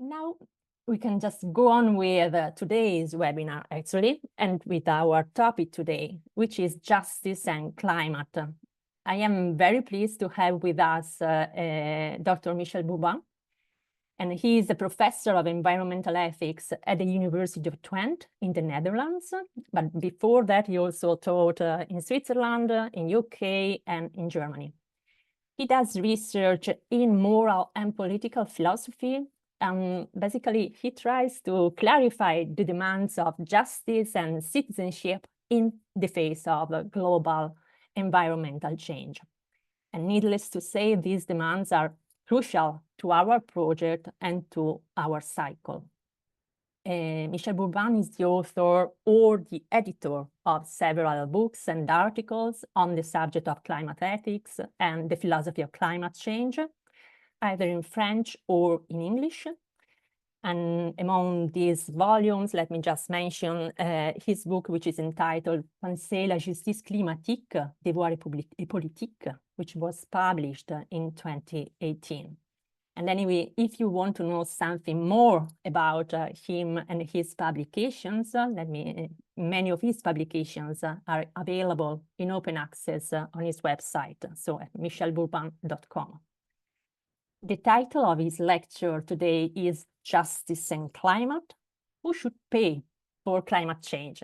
Now we can just go on with today's webinar, actually, and with our topic today, which is justice and climate. I am very pleased to have with us Dr. Michel Bourban, and he is a professor of environmental ethics at the University of Twente in the Netherlands. But before that, he also taught in Switzerland, in UK, and in Germany. He does research in moral and political philosophy. Basically, he tries to clarify the demands of justice and citizenship in the face of global environmental change. And needless to say, these demands are crucial to our project and to our cycle. Michel Bourban is the author or the editor of several books and articles on the subject of climate ethics and the philosophy of climate change, either in French or in English. And among these volumes, let me just mention his book, which is entitled Penser la justice climatique, devoir et politique, which was published in 2018. And anyway, if you want to know something more about him and his publications, many of his publications are available in open access on his website, so at michelbourban.com. The title of his lecture today is Justice and Climate: Who Should Pay for Climate Change?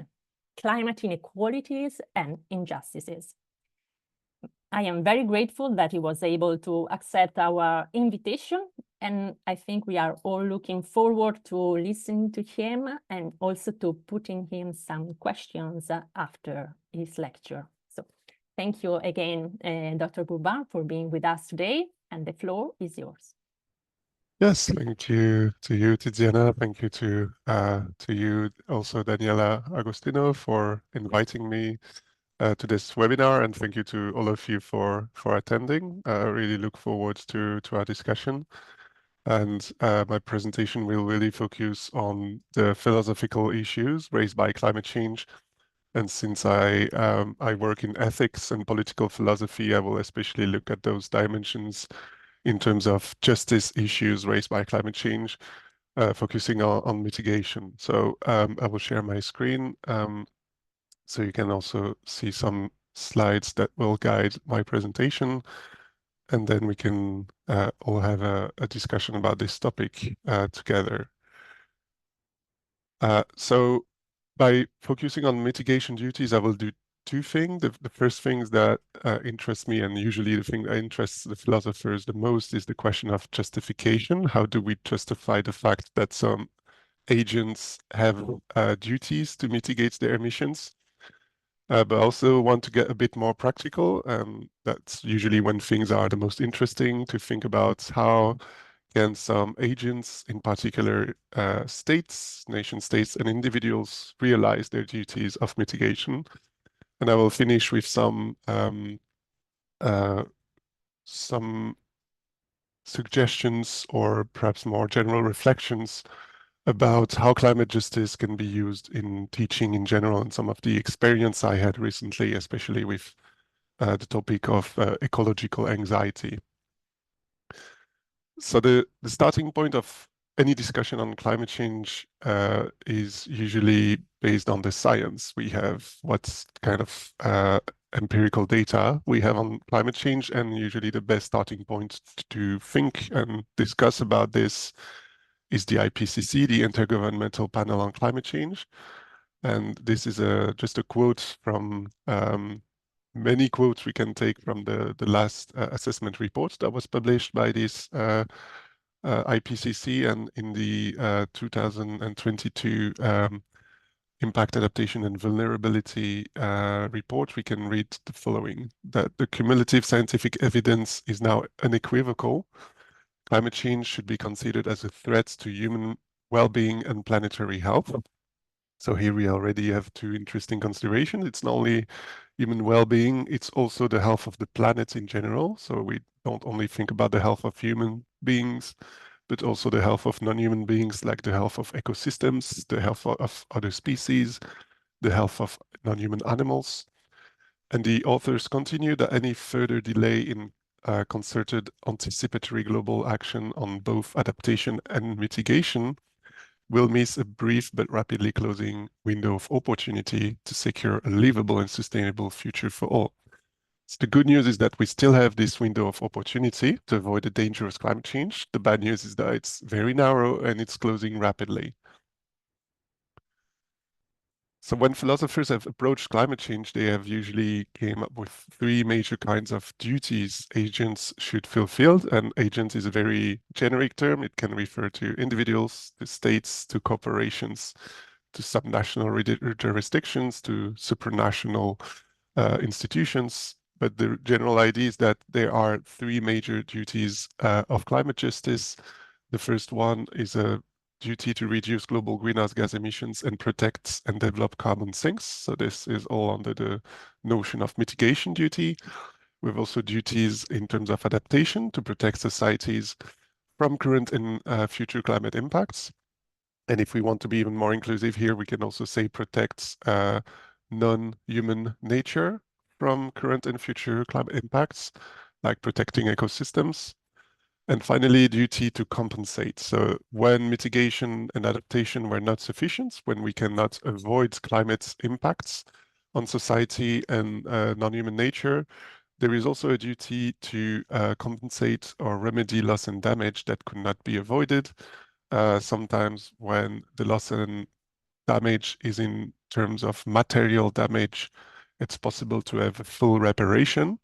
Climate Inequalities and Injustices. I am very grateful that he was able to accept our invitation, and I think we are all looking forward to listening to him and also to putting him some questions after his lecture. So thank you again, Dr. Bourban, for being with us today, and the floor is yours. Yes, thank you to you, Tiziana. Thank you to you also, Daniela Agostino, for inviting me to this webinar, and thank you to all of you for attending. I really look forward to our discussion, and my presentation will really focus on the philosophical issues raised by climate change. And since I work in ethics and political philosophy, I will especially look at those dimensions in terms of justice issues raised by climate change, focusing on mitigation. So I will share my screen. So you can also see some slides that will guide my presentation, and then we can all have a discussion about this topic together. So by focusing on mitigation duties, I will do two things. The first things that interest me, and usually the thing that interests the philosophers the most, is the question of justification. How do we justify the fact that some agents have duties to mitigate their emissions? But also want to get a bit more practical. That's usually when things are the most interesting, to think about how can some agents, in particular states, nation states, and individuals, realize their duties of mitigation. And I will finish with some suggestions, or perhaps more general reflections, about how climate justice can be used in teaching in general, and some of the experience I had recently, especially with the topic of ecological anxiety. So the starting point of any discussion on climate change is usually based on the science. We have what kind of empirical data we have on climate change, and usually the best starting point to think and discuss about this is the IPCC, the Intergovernmental Panel on Climate Change. And this is just a quote from many quotes we can take from the last assessment report that was published by this IPCC, and in the 2022 Impact, Adaptation and Vulnerability report, we can read the following: that the cumulative scientific evidence is now unequivocal. Climate change should be considered as a threat to human well-being and planetary health. So here we already have two interesting considerations. It's not only human well-being, it's also the health of the planet in general. So we don't only think about the health of human beings, but also the health of non-human beings, like the health of ecosystems, the health of other species, the health of non-human animals. And the authors continue that any further delay in concerted anticipatory global action on both adaptation and mitigation will miss a brief but rapidly closing window of opportunity to secure a livable and sustainable future for all. So the good news is that we still have this window of opportunity to avoid a dangerous climate change. The bad news is that it's very narrow and it's closing rapidly. So when philosophers have approached climate change, they have usually came up with three major kinds of duties agents should fulfill. And agent is a very generic term. It can refer to individuals, to states, to corporations, to subnational jurisdictions, to supranational institutions. But the general idea is that there are three major duties of climate justice. The first one is a duty to reduce global greenhouse gas emissions and protect and develop carbon sinks. So this is all under the notion of mitigation duty. We have also duties in terms of adaptation to protect societies from current and future climate impacts. And if we want to be even more inclusive here, we can also say protects non-human nature from current and future climate impacts, like protecting ecosystems. And finally, duty to compensate. So when mitigation and adaptation were not sufficient, when we cannot avoid climate impacts on society and non-human nature, there is also a duty to compensate or remedy loss and damage that could not be avoided. Sometimes when the loss and damage is in terms of material damage, it's possible to have a full reparation.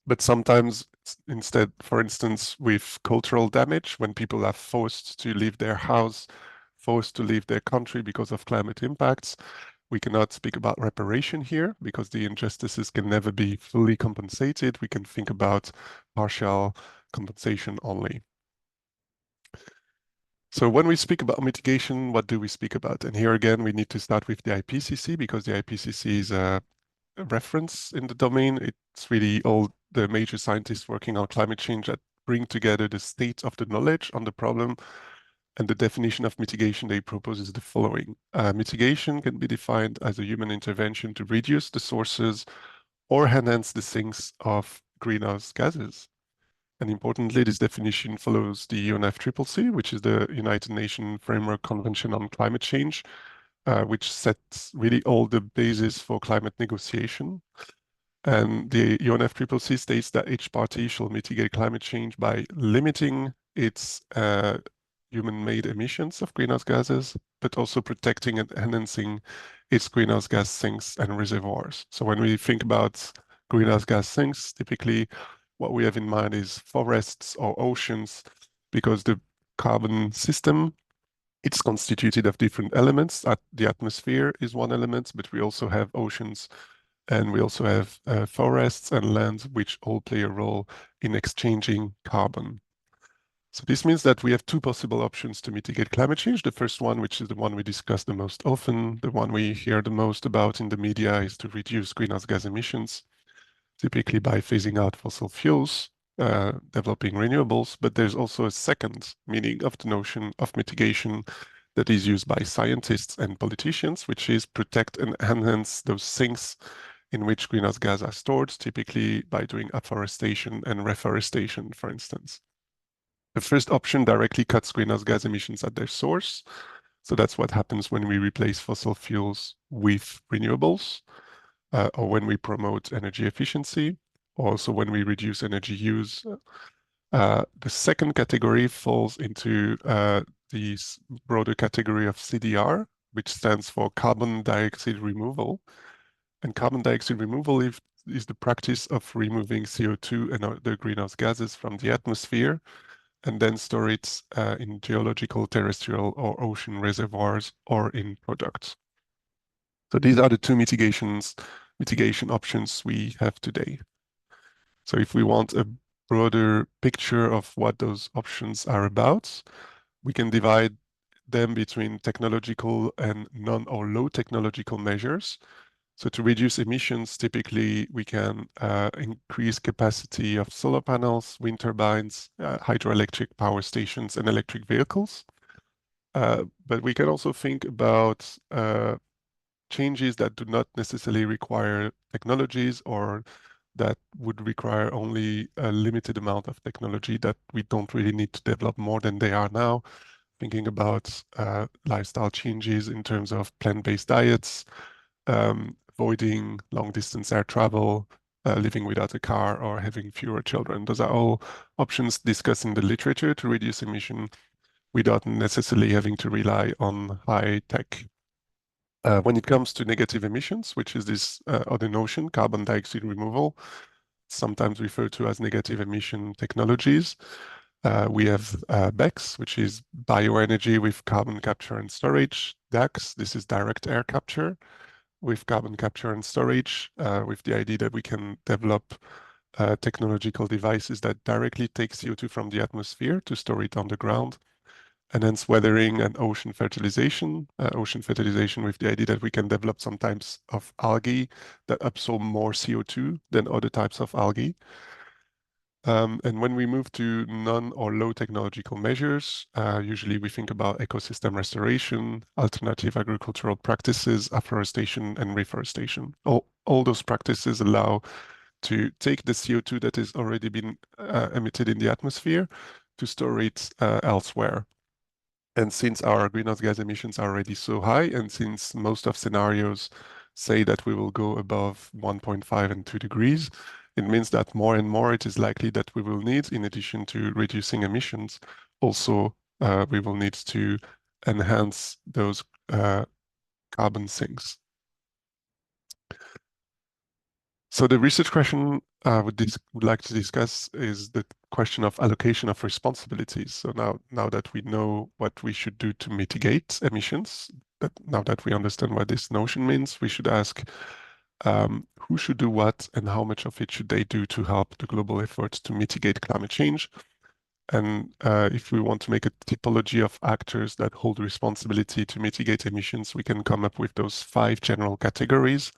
But sometimes instead, for instance, with cultural damage, when people are forced to leave their house, forced to leave their country because of climate impacts, we cannot speak about reparation here because the injustices can never be fully compensated. We can think about partial compensation only. So when we speak about mitigation, what do we speak about? And here again, we need to start with the IPCC because the IPCC is a reference in the domain. It's really all the major scientists working on climate change that bring together the state of the knowledge on the problem. And the definition of mitigation they propose is the following. Mitigation can be defined as a human intervention to reduce the sources or enhance the sinks of greenhouse gases. And importantly, this definition follows the UNFCCC, which is the United Nations Framework Convention on Climate Change, which sets really all the basis for climate negotiation. And the UNFCCC states that each party shall mitigate climate change by limiting its human-made emissions of greenhouse gases, but also protecting and enhancing its greenhouse gas sinks and reservoirs. So when we think about greenhouse gas sinks, typically what we have in mind is forests or oceans, because the carbon system, it's constituted of different elements. The atmosphere is one element, but we also have oceans and we also have forests and lands, which all play a role in exchanging carbon. So this means that we have two possible options to mitigate climate change. The first one, which is the one we discuss the most often, the one we hear the most about in the media, is to reduce greenhouse gas emissions, typically by phasing out fossil fuels, developing renewables. But there's also a second meaning of the notion of mitigation that is used by scientists and politicians, which is protect and enhance those sinks in which greenhouse gases are stored, typically by doing afforestation and reforestation, for instance. The first option directly cuts greenhouse gas emissions at their source. So that's what happens when we replace fossil fuels with renewables, or when we promote energy efficiency, or also when we reduce energy use. The second category falls into this broader category of CDR, which stands for carbon dioxide removal. And carbon dioxide removal is the practice of removing CO2 and other greenhouse gases from the atmosphere and then store it in geological, terrestrial, or ocean reservoirs or in products. So these are the two mitigation options we have today. So if we want a broader picture of what those options are about, we can divide them between technological and non or low technological measures. So to reduce emissions, typically we can increase capacity of solar panels, wind turbines, hydroelectric power stations, and electric vehicles. But we can also think about changes that do not necessarily require technologies or that would require only a limited amount of technology that we don't really need to develop more than they are now. Thinking about lifestyle changes in terms of plant-based diets, avoiding long-distance air travel, living without a car, or having fewer children. Those are all options discussed in the literature to reduce emission without necessarily having to rely on high tech. When it comes to negative emissions, which is this other notion, carbon dioxide removal, sometimes referred to as negative emission technologies. We have BECS, which is bioenergy with carbon capture and storage. DAX, this is direct air capture with carbon capture and storage, with the idea that we can develop technological devices that directly take CO2 from the atmosphere to store it on the ground. And hence weathering and ocean fertilization with the idea that we can develop some types of algae that absorb more CO2 than other types of algae. And when we move to non or low technological measures, usually we think about ecosystem restoration, alternative agricultural practices, afforestation, and reforestation. All those practices allow to take the CO2 that has already been emitted in the atmosphere to store it elsewhere. And since our greenhouse gas emissions are already so high, and since most of scenarios say that we will go above 1.5 and 2 degrees, it means that more and more it is likely that we will need, in addition to reducing emissions, also we will need to enhance those carbon sinks. So the research question I would like to discuss is the question of allocation of responsibilities. So now that we know what we should do to mitigate emissions, now that we understand what this notion means, we should ask who should do what and how much of it should they do to help the global efforts to mitigate climate change. And if we want to make a typology of actors that hold responsibility to mitigate emissions, we can come up with those 5 general categories.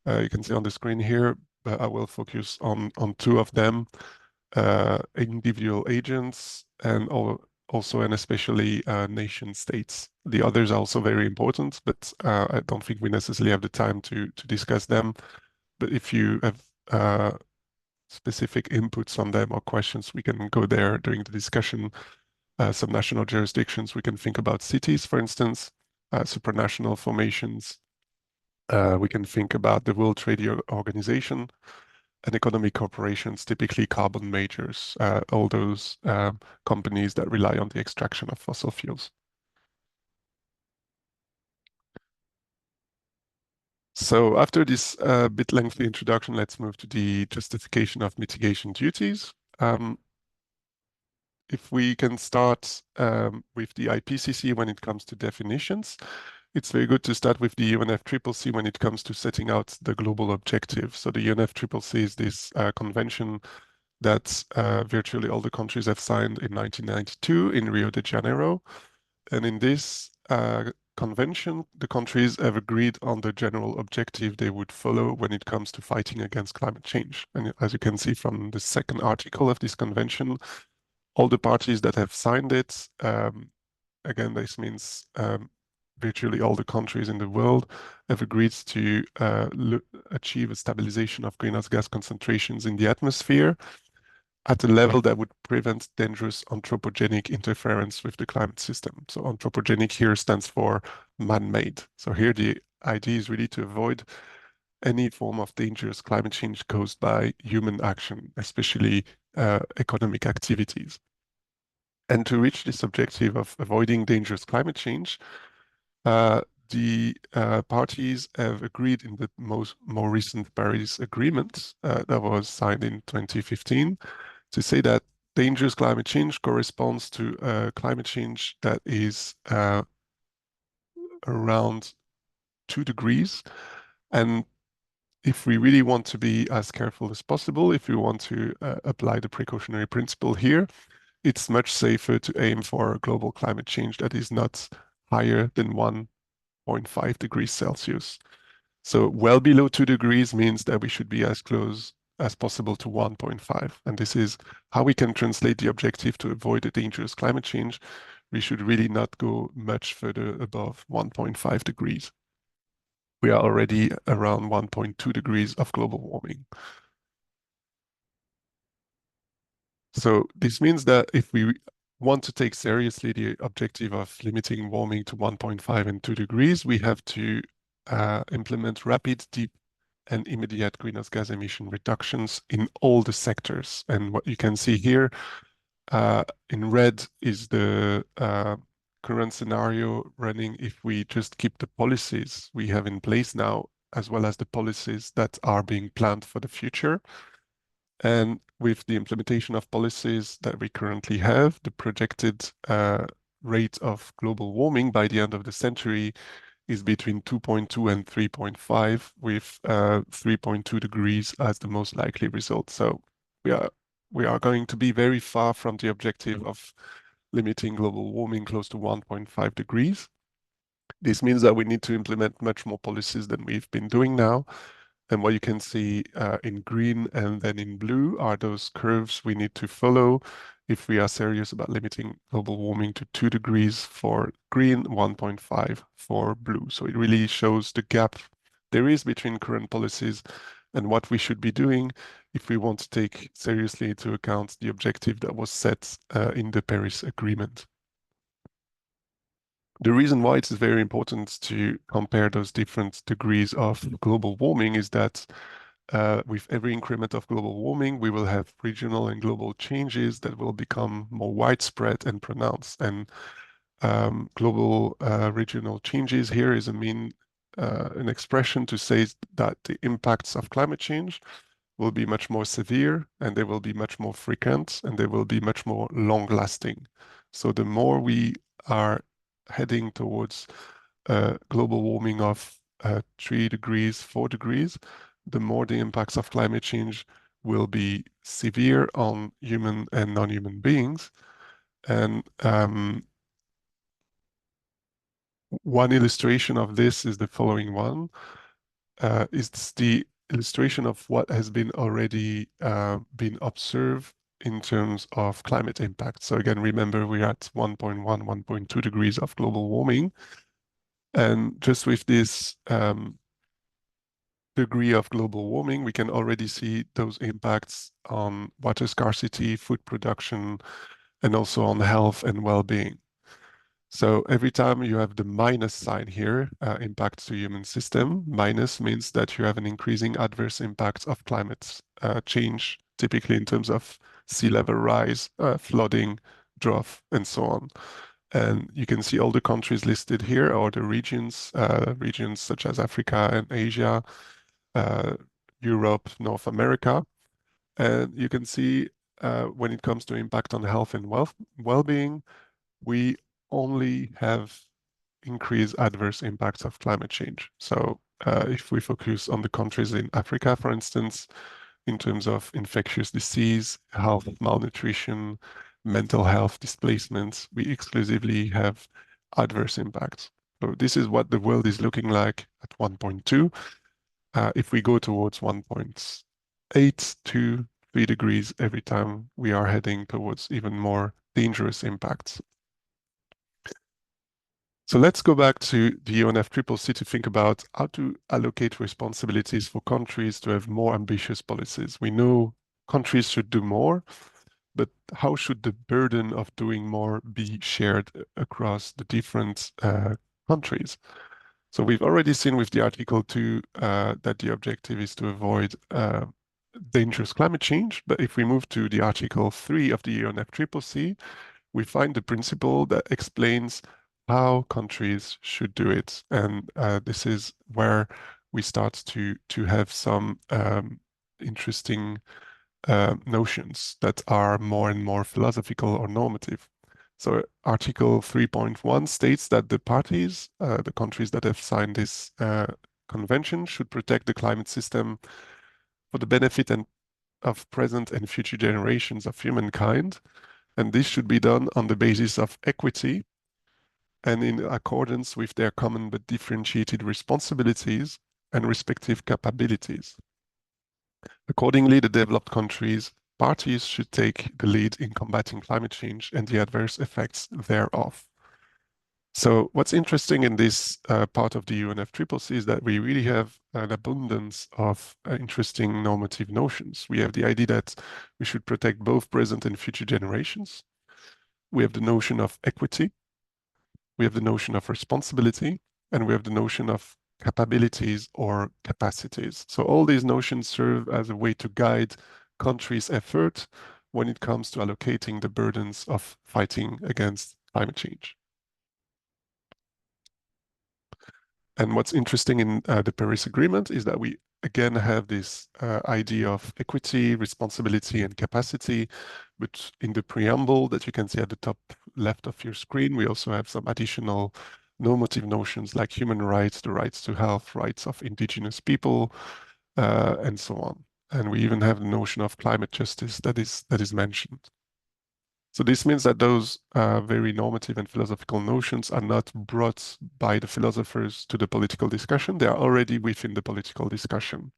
You can see on the screen here, but I will focus on 2 of them, individual agents and also and especially nation states. The others are also very important, but I don't think we necessarily have the time to discuss them. But if you have specific inputs on them or questions, we can go there during the discussion. Some national jurisdictions, we can think about cities, for instance, supranational formations. We can think about the World Trade Organization and economic corporations, typically carbon majors, all those companies that rely on the extraction of fossil fuels. So after this bit lengthy introduction, let's move to the justification of mitigation duties. If we can start with the IPCC when it comes to definitions, it's very good to start with the UNFCCC when it comes to setting out the global objective. So the UNFCCC is this convention that virtually all the countries have signed in 1992 in Rio de Janeiro. And in this convention, the countries have agreed on the general objective they would follow when it comes to fighting against climate change. And as you can see from the second article of this convention, all the parties that have signed it, again, this means virtually all the countries in the world have agreed to achieve a stabilization of greenhouse gas concentrations in the atmosphere at a level that would prevent dangerous anthropogenic interference with the climate system. So anthropogenic here stands for man-made. So here the idea is really to avoid any form of dangerous climate change caused by human action, especially economic activities. And to reach this objective of avoiding dangerous climate change, the parties have agreed in the more recent Paris Agreement that was signed in 2015 to say that dangerous climate change corresponds to climate change that is around 2 degrees. And if we really want to be as careful as possible, if we want to apply the precautionary principle here, it's much safer to aim for a global climate change that is not higher than 1.5 degrees Celsius. So well below 2 degrees means that we should be as close as possible to 1.5. And this is how we can translate the objective to avoid a dangerous climate change. We should really not go much further above 1.5 degrees. We are already around 1.2 degrees of global warming. So this means that if we want to take seriously the objective of limiting warming to 1.5 and 2 degrees, we have to implement rapid, deep, and immediate greenhouse gas emission reductions in all the sectors. And what you can see here in red is the current scenario running if we just keep the policies we have in place now, as well as the policies that are being planned for the future. And with the implementation of policies that we currently have, the projected rate of global warming by the end of the century is between 2.2 and 3.5, with 3.2 degrees as the most likely result. So we are going to be very far from the objective of limiting global warming close to 1.5 degrees. This means that we need to implement much more policies than we've been doing now. And what you can see in green and then in blue are those curves we need to follow if we are serious about limiting global warming to 2 degrees for green, 1.5 for blue. So it really shows the gap there is between current policies and what we should be doing if we want to take seriously into account the objective that was set in the Paris Agreement. The reason why it's very important to compare those different degrees of global warming is that with every increment of global warming, we will have regional and global changes that will become more widespread and pronounced. And global regional changes here is an expression to say that the impacts of climate change will be much more severe, and they will be much more frequent, and they will be much more long-lasting. So the more we are heading towards global warming of 3 degrees, 4 degrees, the more the impacts of climate change will be severe on human and non-human beings. And one illustration of this is the following one. It's the illustration of what has been already been observed in terms of climate impact. So again, remember we're at 1.1, 1.2 degrees of global warming. And just with this degree of global warming, we can already see those impacts on water scarcity, food production, and also on health and well-being. So every time you have the minus sign here, impacts to human system, minus means that you have an increasing adverse impact of climate change, typically in terms of sea level rise, flooding, drought, and so on. And you can see all the countries listed here, or the regions, regions such as Africa and Asia, Europe, North America. And you can see when it comes to impact on health and well-being, we only have increased adverse impacts of climate change. So if we focus on the countries in Africa, for instance, in terms of infectious disease, health, malnutrition, mental health, displacements, we exclusively have adverse impacts. So this is what the world is looking like at 1.2. If we go towards 1.8 to 3 degrees every time we are heading towards even more dangerous impacts. So let's go back to the UNFCCC to think about how to allocate responsibilities for countries to have more ambitious policies. We know countries should do more, but how should the burden of doing more be shared across the different countries? So we've already seen with the Article 2 that the objective is to avoid dangerous climate change. But if we move to the Article 3 of the UNFCCC, we find the principle that explains how countries should do it. And this is where we start to have some interesting notions that are more and more philosophical or normative. So Article 3.1 states that the parties, the countries that have signed this convention, should protect the climate system for the benefit of present and future generations of humankind. And this should be done on the basis of equity and in accordance with their common but differentiated responsibilities and respective capabilities. Accordingly, the developed countries parties should take the lead in combating climate change and the adverse effects thereof. So what's interesting in this part of the UNFCCC is that we really have an abundance of interesting normative notions. We have the idea that we should protect both present and future generations. We have the notion of equity. We have the notion of responsibility, and we have the notion of capabilities or capacities. So all these notions serve as a way to guide countries' effort when it comes to allocating the burdens of fighting against climate change. And what's interesting in the Paris Agreement is that we again have this idea of equity, responsibility, and capacity. But in the preamble that you can see at the top left of your screen, we also have some additional normative notions like human rights, the rights to health, rights of indigenous people, and so on. And we even have the notion of climate justice that is mentioned. So this means that those very normative and philosophical notions are not brought by the philosophers to the political discussion. They are already within the political discussion.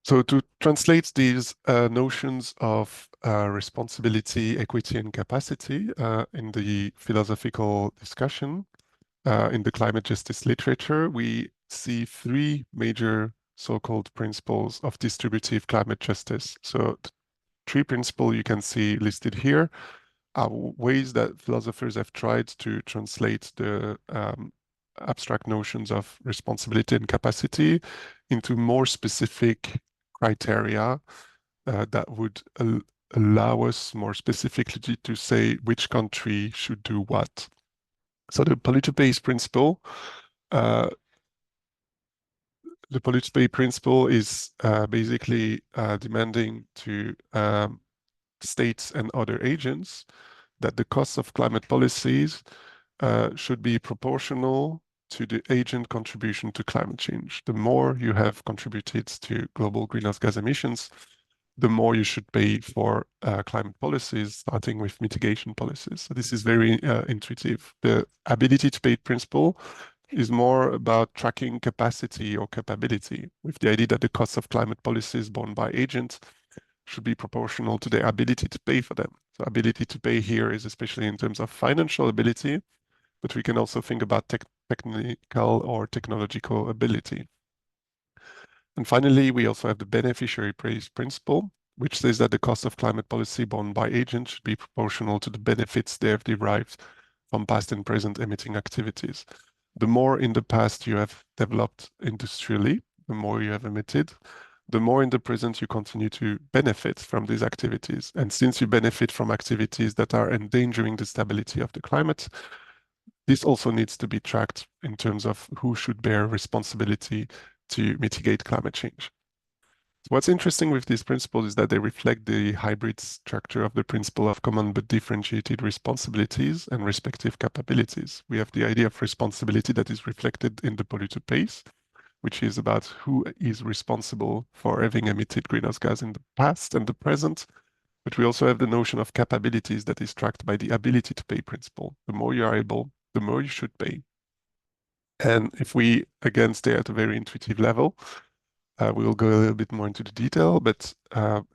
So to translate these notions of responsibility, equity, and capacity in the philosophical discussion, in the climate justice literature, we see three major so-called principles of distributive climate justice. So three principles you can see listed here are ways that philosophers have tried to translate the abstract notions of responsibility and capacity into more specific criteria that would allow us more specifically to say which country should do what. So the polluter-pays principle, is basically demanding to states and other agents that the costs of climate policies should be proportional to the agent contribution to climate change. The more you have contributed to global greenhouse gas emissions, the more you should pay for climate policies, starting with mitigation policies. So this is very intuitive. The ability to pay principle is more about tracking capacity or capability, with the idea that the cost of climate policies borne by agents should be proportional to their ability to pay for them. So ability to pay here is especially in terms of financial ability, but we can also think about technical or technological ability. And finally, we also have the beneficiary pays principle, which says that the cost of climate policy borne by agents should be proportional to the benefits they have derived from past and present emitting activities. The more in the past you have developed industrially, the more you have emitted, the more in the present you continue to benefit from these activities. And since you benefit from activities that are endangering the stability of the climate, this also needs to be tracked in terms of who should bear responsibility to mitigate climate change. What's interesting with these principles is that they reflect the hybrid structure of the principle of common but differentiated responsibilities and respective capabilities. We have the idea of responsibility that is reflected in the polluter pays, which is about who is responsible for having emitted greenhouse gas in the past and the present. But we also have the notion of capabilities that is tracked by the ability to pay principle. The more you are able, the more you should pay. And if we, again, stay at a very intuitive level, we will go a little bit more into the detail, but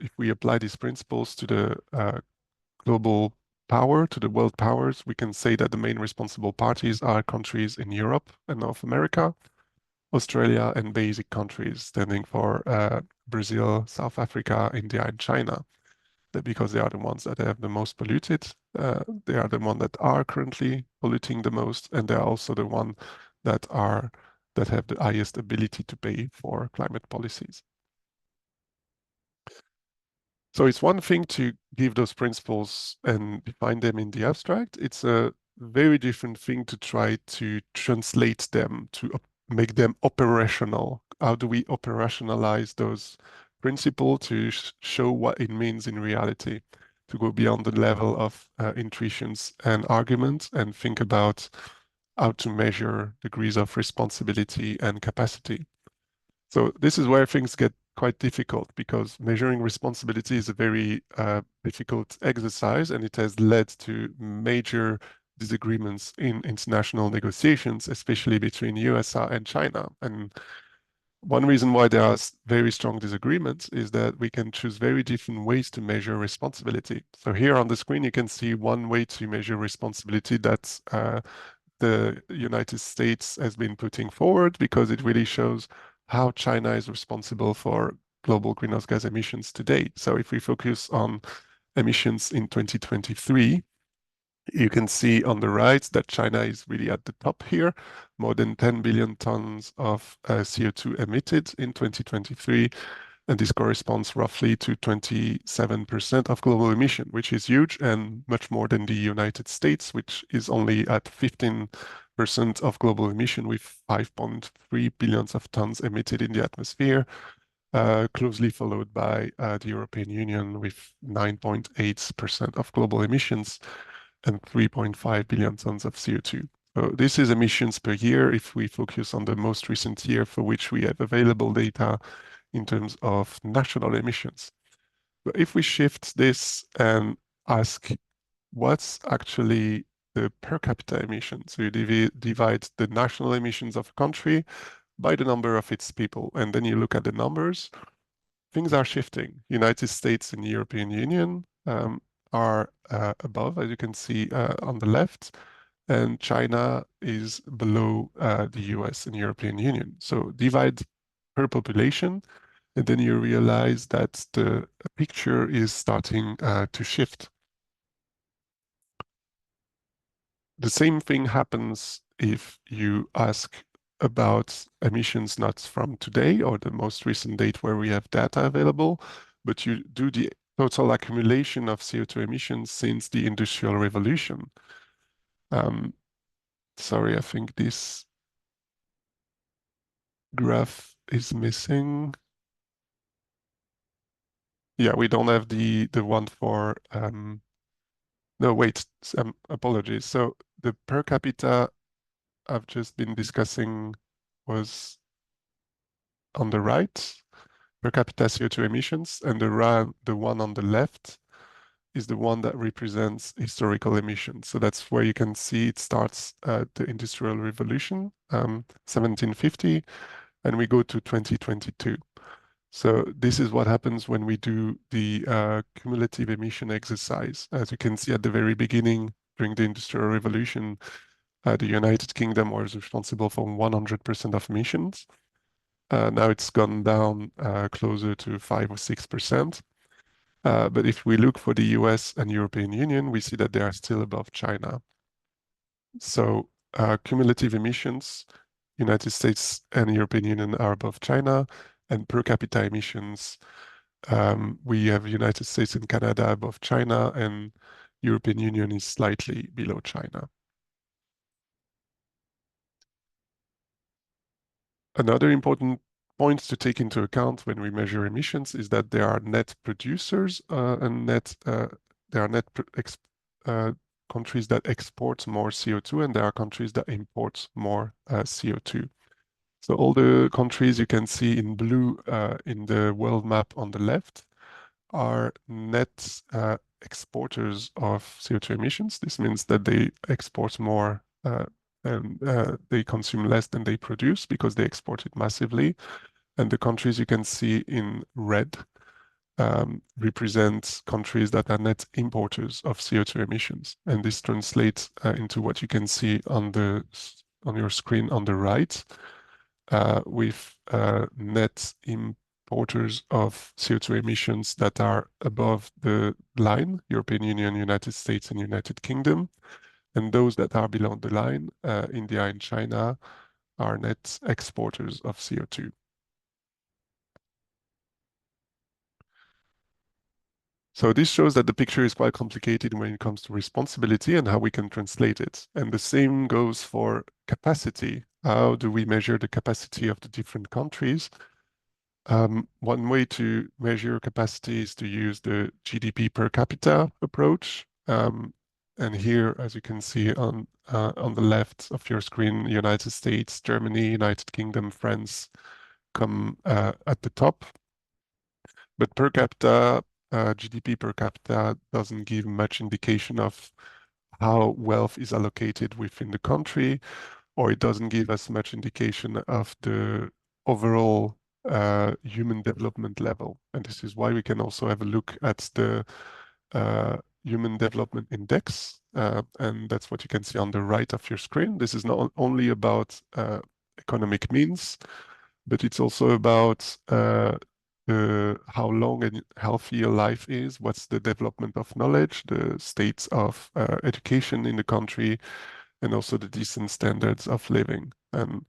if we apply these principles to the global power, to the world powers, we can say that the main responsible parties are countries in Europe and North America, Australia, and basic countries standing for Brazil, South Africa, India, and China. That because they are the ones that have the most polluted, they are the ones that are currently polluting the most, and they are also the ones that have the highest ability to pay for climate policies. So it's one thing to give those principles and define them in the abstract. It's a very different thing to try to translate them, to make them operational. How do we operationalize those principles to show what it means in reality, to go beyond the level of intuitions and arguments and think about how to measure degrees of responsibility and capacity. So this is where things get quite difficult because measuring responsibility is a very difficult exercise, and it has led to major disagreements in international negotiations, especially between USA and China. And One reason why there are very strong disagreements is that we can choose very different ways to measure responsibility. So here on the screen, you can see one way to measure responsibility that the United States has been putting forward, because it really shows how China is responsible for global greenhouse gas emissions today. So if we focus on emissions in 2023, you can see on the right that China is really at the top here, more than 10 billion tons of CO2 emitted in 2023. And this corresponds roughly to 27% of global emission, which is huge and much more than the United States, which is only at 15% of global emission with 5.3 billions of tons emitted in the atmosphere, closely followed by the European Union with 9.8% of global emissions and 3.5 billion tons of CO2. So this is emissions per year if we focus on the most recent year for which we have available data in terms of national emissions. But if we shift this and ask what's actually the per capita emission, so you divide the national emissions of a country by the number of its people, and then you look at the numbers, things are shifting. United States and European Union are above, as you can see on the left, and China is below the US and European Union. So divide per population, and then you realize that the picture is starting to shift. The same thing happens if you ask about emissions not from today or the most recent date where we have data available, but you do the total accumulation of CO2 emissions since the Industrial Revolution. Sorry, I think this graph is missing. Yeah, we don't have the one for no, wait, apologies. So the per capita I've just been discussing was on the right, per capita CO2 emissions, and the one on the left is the one that represents historical emissions. So that's where you can see it starts at the Industrial Revolution, 1750, and we go to 2022. So this is what happens when we do the cumulative emission exercise. As you can see at the very beginning, during the Industrial Revolution, the United Kingdom was responsible for 100% of emissions. Now it's gone down closer to 5 or 6%. But if we look for the US and European Union, we see that they are still above China. So cumulative emissions, United States and European Union are above China, and per capita emissions, we have United States and Canada above China, and European Union is slightly below China. Another important point to take into account when we measure emissions is that there are net producers and there are countries that export more CO2, and there are countries that import more CO2. So all the countries you can see in blue in the world map on the left are net exporters of CO2 emissions. This means that they export more and they consume less than they produce because they export it massively. And the countries you can see in red represent countries that are net importers of CO2 emissions. And this translates into what you can see on your screen on the right, with net importers of CO2 emissions that are above the line, European Union, United States, and United Kingdom. And those that are below the line, India and China, are net exporters of CO2. So this shows that the picture is quite complicated when it comes to responsibility and how we can translate it. And the same goes for capacity. How do we measure the capacity of the different countries? One way to measure capacity is to use the GDP per capita approach. And here, as you can see on the left of your screen, United States, Germany, United Kingdom, France come at the top. But per capita, GDP per capita doesn't give much indication of how wealth is allocated within the country, or it doesn't give us much indication of the overall human development level. And this is why we can also have a look at the Human Development Index. And that's what you can see on the right of your screen. This is not only about economic means, but it's also about how long and healthy your life is, what's the development of knowledge, the states of education in the country, and also the decent standards of living. And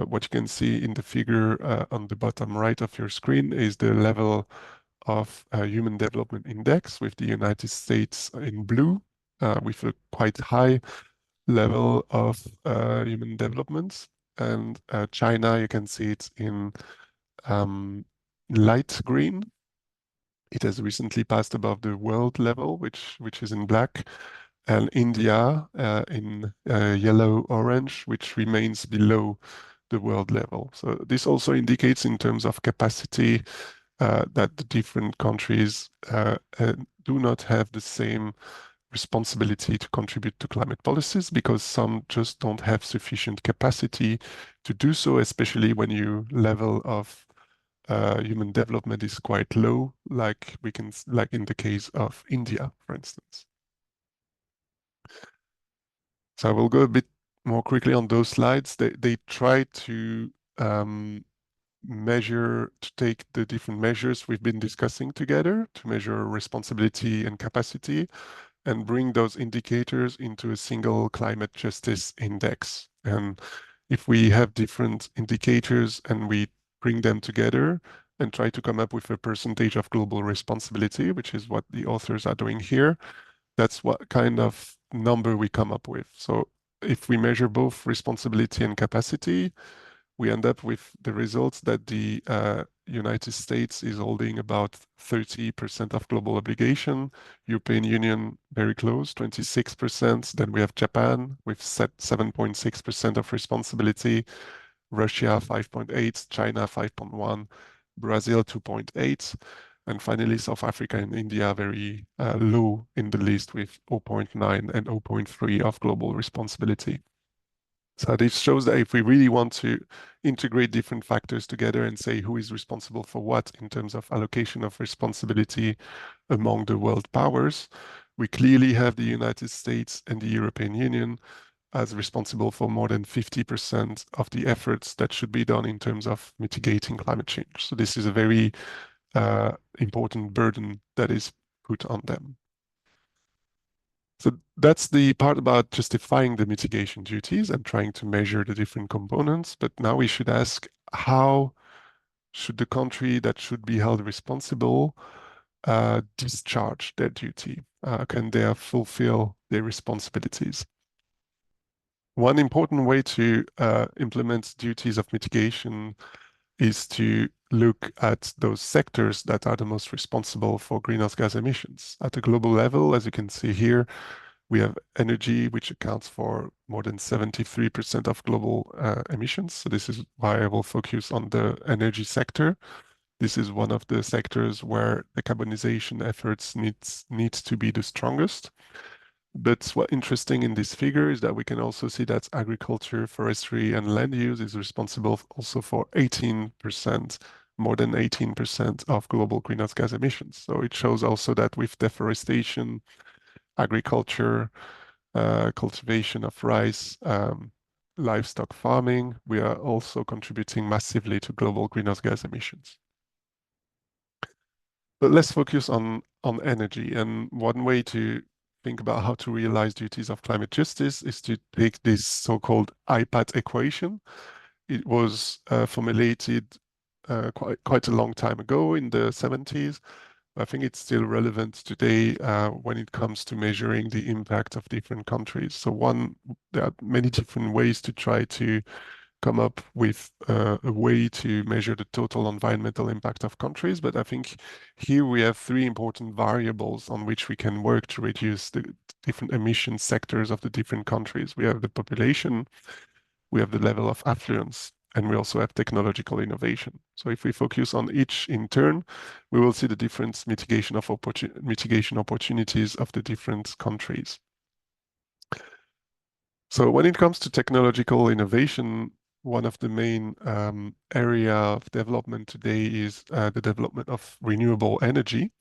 what you can see in the figure on the bottom right of your screen is the level of Human Development Index, with the United States in blue, with a quite high level of human development. And China, you can see it in light green. It has recently passed above the world level, which is in black, and India in yellow-orange, which remains below the world level. So this also indicates in terms of capacity that the different countries do not have the same responsibility to contribute to climate policies, because some just don't have sufficient capacity to do so, especially when your level of human development is quite low, like in the case of India, for instance. So I will go a bit more quickly on those slides. They try to take the different measures we've been discussing together to measure responsibility and capacity, and bring those indicators into a single climate justice index. And if we have different indicators and we bring them together and try to come up with a percentage of global responsibility, which is what the authors are doing here, that's what kind of number we come up with. So if we measure both responsibility and capacity, we end up with the results that the United States is holding about 30% of global obligation, European Union very close, 26%. Then we have Japan with 7.6% of responsibility, Russia 5.8, China 5.1, Brazil 2.8, and finally South Africa and India very low in the list with 0.9 and 0.3 of global responsibility. So this shows that if we really want to integrate different factors together and say who is responsible for what in terms of allocation of responsibility among the world powers, we clearly have the United States and the European Union as responsible for more than 50% of the efforts that should be done in terms of mitigating climate change. So this is a very important burden that is put on them. So that's the part about justifying the mitigation duties and trying to measure the different components. But now we should ask, how should the country that should be held responsible discharge their duty? Can they fulfill their responsibilities? One important way to implement duties of mitigation is to look at those sectors that are the most responsible for greenhouse gas emissions. At a global level, as you can see here, we have energy, which accounts for more than 73% of global emissions. So this is why I will focus on the energy sector. This is one of the sectors where decarbonization efforts need to be the strongest. But what's interesting in this figure is that we can also see that agriculture, forestry, and land use is responsible also for 18%, more than 18% of global greenhouse gas emissions. So it shows also that with deforestation, agriculture, cultivation of rice, livestock farming, we are also contributing massively to global greenhouse gas emissions. But let's focus on energy. And one way to think about how to realize duties of climate justice is to take this so-called IPAT equation. It was formulated quite a long time ago in the 70s. I think it's still relevant today when it comes to measuring the impact of different countries. So there are many different ways to try to come up with a way to measure the total environmental impact of countries. But I think here we have three important variables on which we can work to reduce the different emission sectors of the different countries. We have the population, we have the level of affluence, and we also have technological innovation. So if we focus on each in turn, we will see the different mitigation opportunities of the different countries. So when it comes to technological innovation, one of the main area of development today is the development of renewable energy.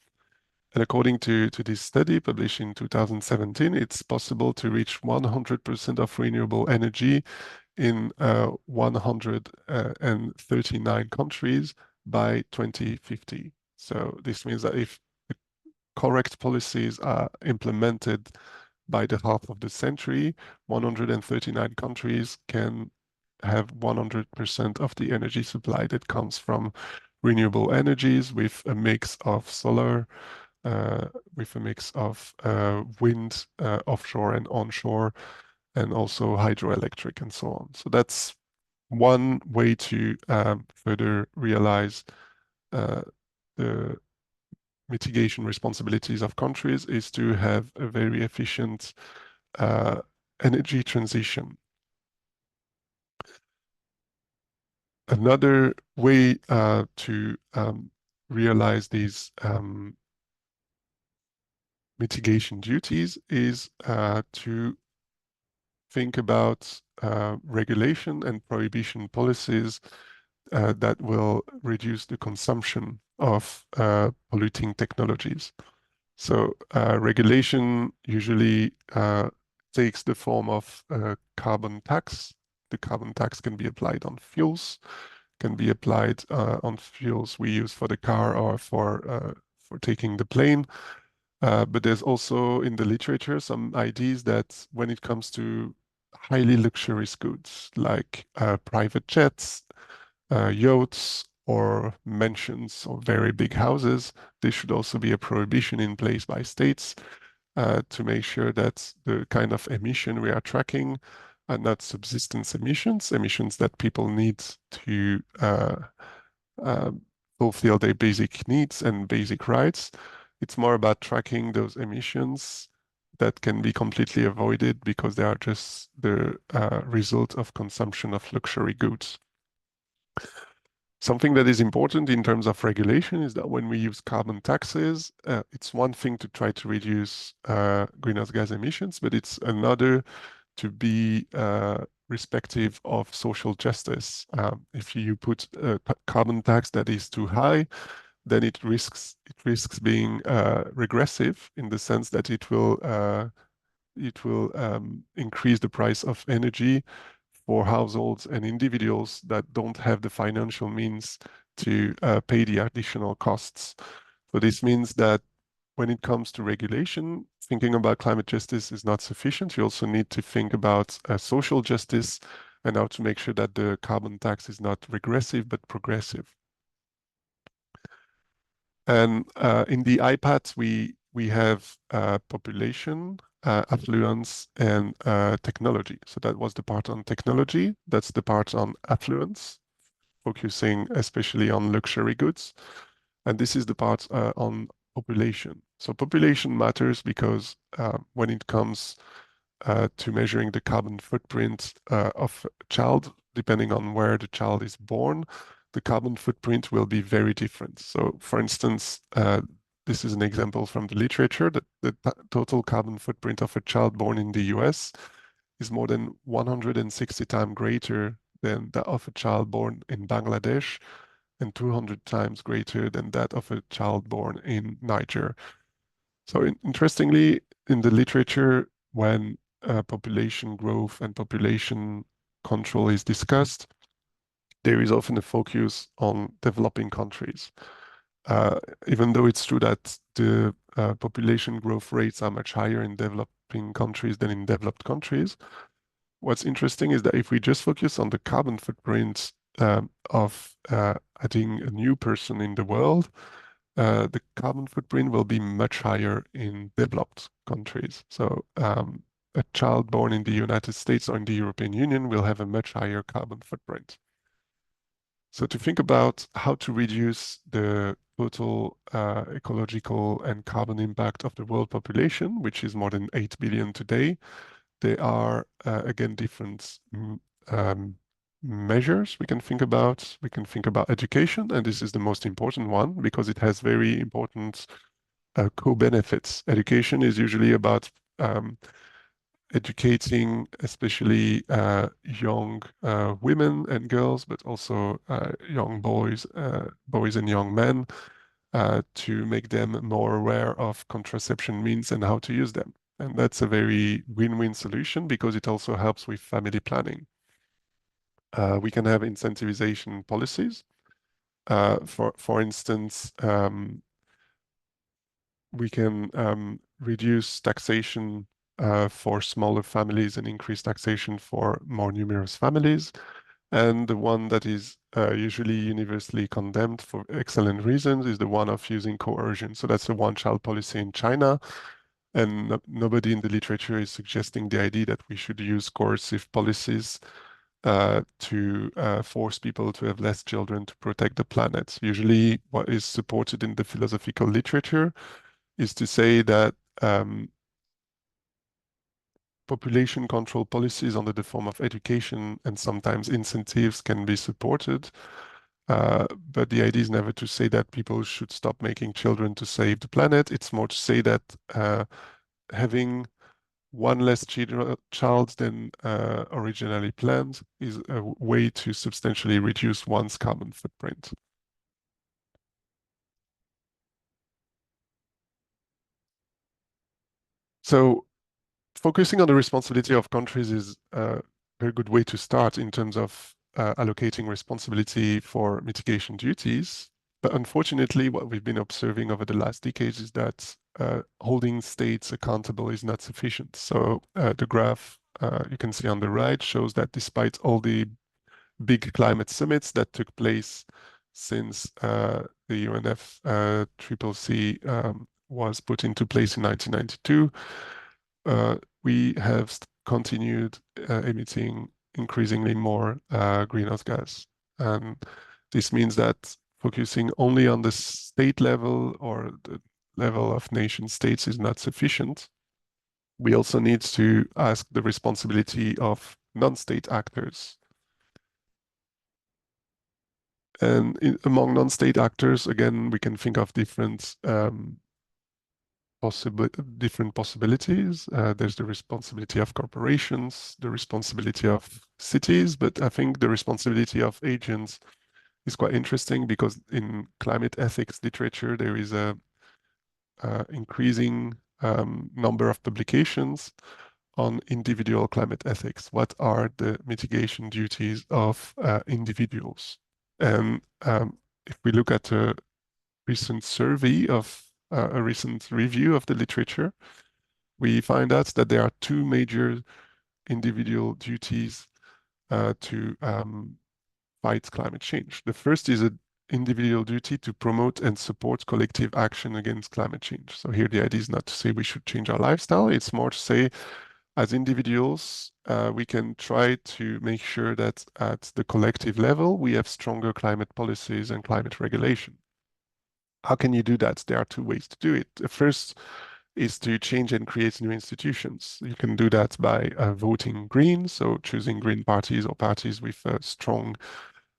And according to this study published in 2017, it's possible to reach 100% of renewable energy in 139 countries by 2050. So this means that if the correct policies are implemented by the half of the century, 139 countries can have 100% of the energy supply that comes from renewable energies with a mix of solar, with a mix of wind, offshore and onshore, and also hydroelectric and so on. So that's one way to further realize the mitigation responsibilities of countries is to have a very efficient energy transition. Another way to realize these mitigation duties is to think about regulation and prohibition policies that will reduce the consumption of polluting technologies. So regulation usually takes the form of a carbon tax. The carbon tax can be applied on fuels, can be applied on fuels we use for the car or for taking the plane. But there's also in the literature some ideas that when it comes to highly luxurious goods like private jets, yachts, or mansions or very big houses, there should also be a prohibition in place by states to make sure that the kind of emission we are tracking are not subsistence emissions, emissions that people need to uh, fulfill their basic needs and basic rights. It's more about tracking those emissions that can be completely avoided because they are just the result of consumption of luxury goods. Something that is important in terms of regulation is that when we use carbon taxes, it's one thing to try to reduce greenhouse gas emissions, but it's another to be respective of social justice. If you put a carbon tax that is too high, then it risks being regressive in the sense that it will increase the price of energy for households and individuals that don't have the financial means to pay the additional costs. So this means that when it comes to regulation, thinking about climate justice is not sufficient. You also need to think about social justice and how to make sure that the carbon tax is not regressive but progressive. And in the IPAT, we have population, affluence, and technology. So that was the part on technology. That's the part on affluence, focusing especially on luxury goods. And this is the part on population. So population matters because when it comes to measuring the carbon footprint of a child, depending on where the child is born, the carbon footprint will be very different. So for instance, this is an example from the literature that the total carbon footprint of a child born in the US is more than 160 times greater than that of a child born in Bangladesh and 200 times greater than that of a child born in Niger. So interestingly, in the literature, when population growth and population control is discussed, there is often a focus on developing countries. Even though it's true that the population growth rates are much higher in developing countries than in developed countries, what's interesting is that if we just focus on the carbon footprint of adding a new person in the world, the carbon footprint will be much higher in developed countries. So a child born in the United States or in the European Union will have a much higher carbon footprint. So to think about how to reduce the total ecological and carbon impact of the world population, which is more than 8 billion today, there are, again, different measures we can think about. We can think about education, and this is the most important one because it has very important co-benefits. Education is usually about educating especially young women and girls, but also young boys, boys and young men, to make them more aware of contraception means and how to use them. And that's a very win-win solution because it also helps with family planning. We can have incentivization policies. For instance, we can reduce taxation for smaller families and increase taxation for more numerous families. And the one that is usually universally condemned for excellent reasons is the one of using coercion. So that's a one-child policy in China. And nobody in the literature is suggesting the idea that we should use coercive policies to force people to have less children to protect the planet. Usually, what is supported in the philosophical literature is to say that population control policies under the form of education and sometimes incentives can be supported. But the idea is never to say that people should stop making children to save the planet. It's more to say that having one less child than originally planned is a way to substantially reduce one's carbon footprint. So focusing on the responsibility of countries is a very good way to start in terms of allocating responsibility for mitigation duties. But unfortunately, what we've been observing over the last decades is that holding states accountable is not sufficient. So the graph you can see on the right shows that despite all the big climate summits that took place since the UNFCCC was put into place in 1992, we have continued emitting increasingly more greenhouse gas. And this means that focusing only on the state level or the level of nation states is not sufficient. We also need to ask the responsibility of non-state actors. And among non-state actors, again, we can think of different possibilities. There's the responsibility of corporations, the responsibility of cities, but I think the responsibility of agents is quite interesting because in climate ethics literature, there is a increasing number of publications on individual climate ethics. What are the mitigation duties of individuals? And if we look at a recent survey of a recent review of the literature, we find out that there are two major individual duties to fight climate change. The first is an individual duty to promote and support collective action against climate change. So here the idea is not to say we should change our lifestyle, it's more to say as individuals, we can try to make sure that at the collective level, we have stronger climate policies and climate regulation. How can you do that? There are two ways to do it. The first is to change and create new institutions. You can do that by voting green, so choosing green parties or parties with a strong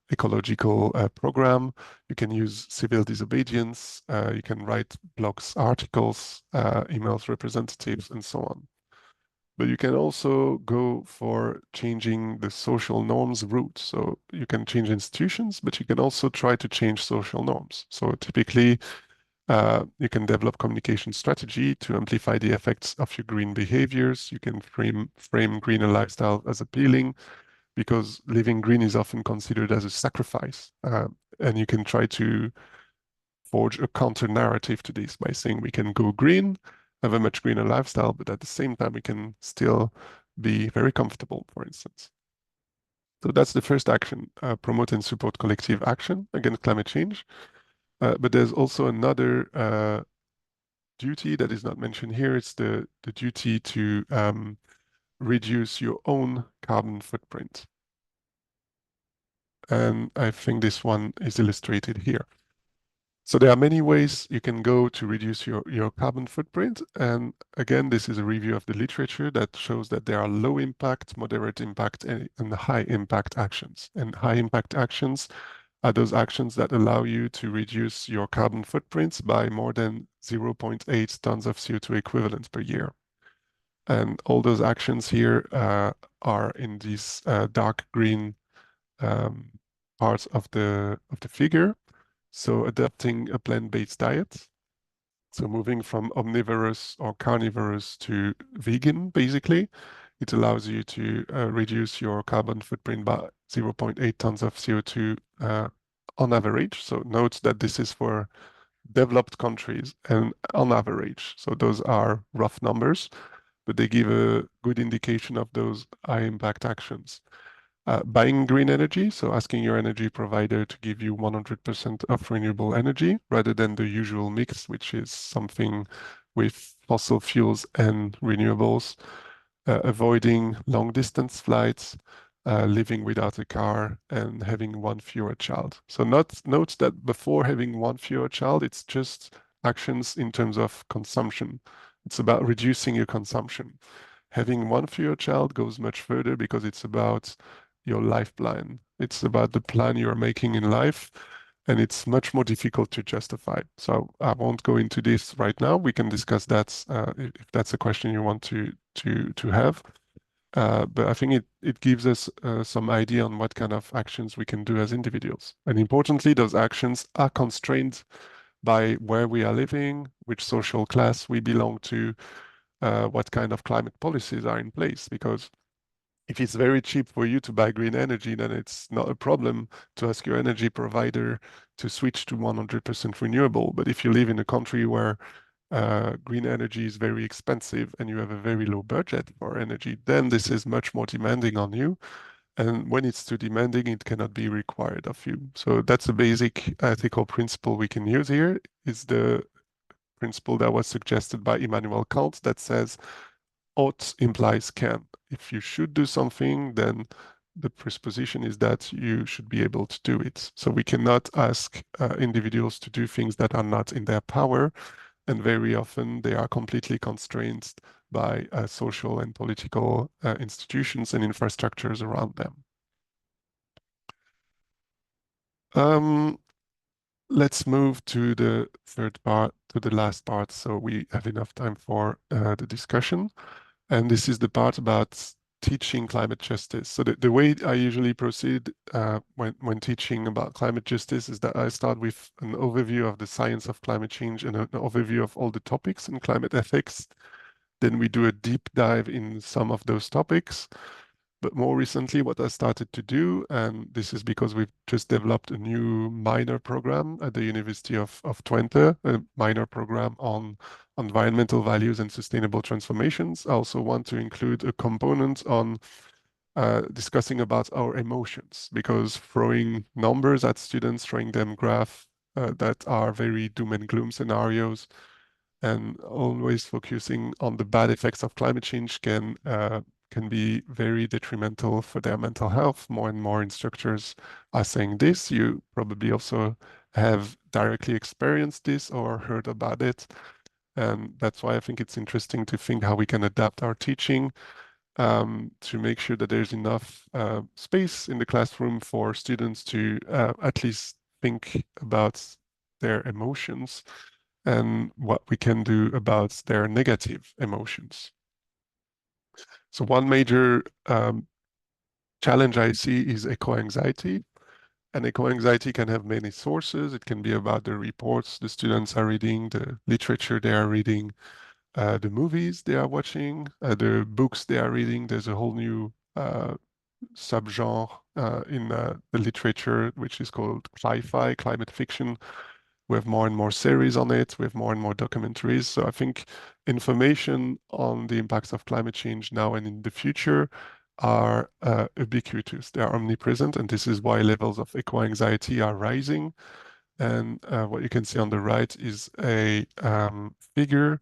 ecological program. You can use civil disobedience. You can write blogs, articles, emails representatives, and so on. But you can also go for changing the social norms route. So you can change institutions, but you can also try to change social norms. So typically, you can develop communication strategy to amplify the effects of your green behaviors. You can frame greener lifestyle as appealing because living green is often considered as a sacrifice. And you can try to forge a counter narrative to this by saying we can go green, have a much greener lifestyle, but at the same time, we can still be very comfortable, for instance. So that's the first action, promote and support collective action against climate change. But there's also another duty that is not mentioned here. It's the duty to reduce your own carbon footprint. And I think this one is illustrated here. So there are many ways you can go to reduce your carbon footprint. And again, this is a review of the literature that shows that there are low impact, moderate impact, and high impact actions. And high impact actions are those actions that allow you to reduce your carbon footprints by more than 0.8 tons of CO2 equivalent per year. And all those actions here are in these dark green um, parts of the figure. So adapting a plant-based diet. So moving from omnivorous or carnivorous to vegan, basically, it allows you to reduce your carbon footprint by 0.8 tons of CO2 on average. So note that this is for developed countries and on average. So those are rough numbers, but they give a good indication of those high impact actions. Buying green energy, so asking your energy provider to give you 100% of renewable energy rather than the usual mix, which is something with fossil fuels and renewables. Avoiding long distance flights, living without a car, and having one fewer child. So note that before having one fewer child, it's just actions in terms of consumption. It's about reducing your consumption. Having one fewer child goes much further because it's about your life plan. It's about the plan you're making in life, and it's much more difficult to justify. So I won't go into this right now. We can discuss that if that's a question you want to have. But I think it gives us some idea on what kind of actions we can do as individuals. And importantly, those actions are constrained by where we are living, which social class we belong to, what kind of climate policies are in place. Because if it's very cheap for you to buy green energy, then it's not a problem to ask your energy provider to switch to 100% renewable. But if you live in a country where green energy is very expensive and you have a very low budget for energy, then this is much more demanding on you. And when it's too demanding, it cannot be required of you. So that's a basic ethical principle we can use here, is the principle that was suggested by Immanuel Kant that says ought implies can. If you should do something, then the presupposition is that you should be able to do it. So we cannot ask individuals to do things that are not in their power, and very often they are completely constrained by social and political institutions and infrastructures around them. Um, let's move to the third part, to the last part, so we have enough time for the discussion. And this is the part about teaching climate justice. So the way I usually proceed when teaching about climate justice is that I start with an overview of the science of climate change and an overview of all the topics in climate ethics. Then we do a deep dive in some of those topics. But more recently, what I started to do, and this is because we've just developed a new minor program at the University of Twente, a minor program on environmental values and sustainable transformations. I also want to include a component on discussing about our emotions, because throwing numbers at students, showing them graphs that are very doom and gloom scenarios, and always focusing on the bad effects of climate change can be very detrimental for their mental health. More and more instructors are saying this. You probably also have directly experienced this or heard about it. And that's why I think it's interesting to think how we can adapt our teaching to make sure that there's enough space in the classroom for students to at least think about their emotions and what we can do about their negative emotions. So one major challenge I see is eco-anxiety. And eco-anxiety can have many sources. It can be about the reports the students are reading, the literature they are reading, the movies they are watching, the books they are reading. There's a whole new subgenre in the literature, which is called sci-fi, climate fiction. We have more and more series on it. We have more and more documentaries. So I think information on the impacts of climate change now and in the future are ubiquitous. They are omnipresent, and this is why levels of eco-anxiety are rising. And what you can see on the right is a figure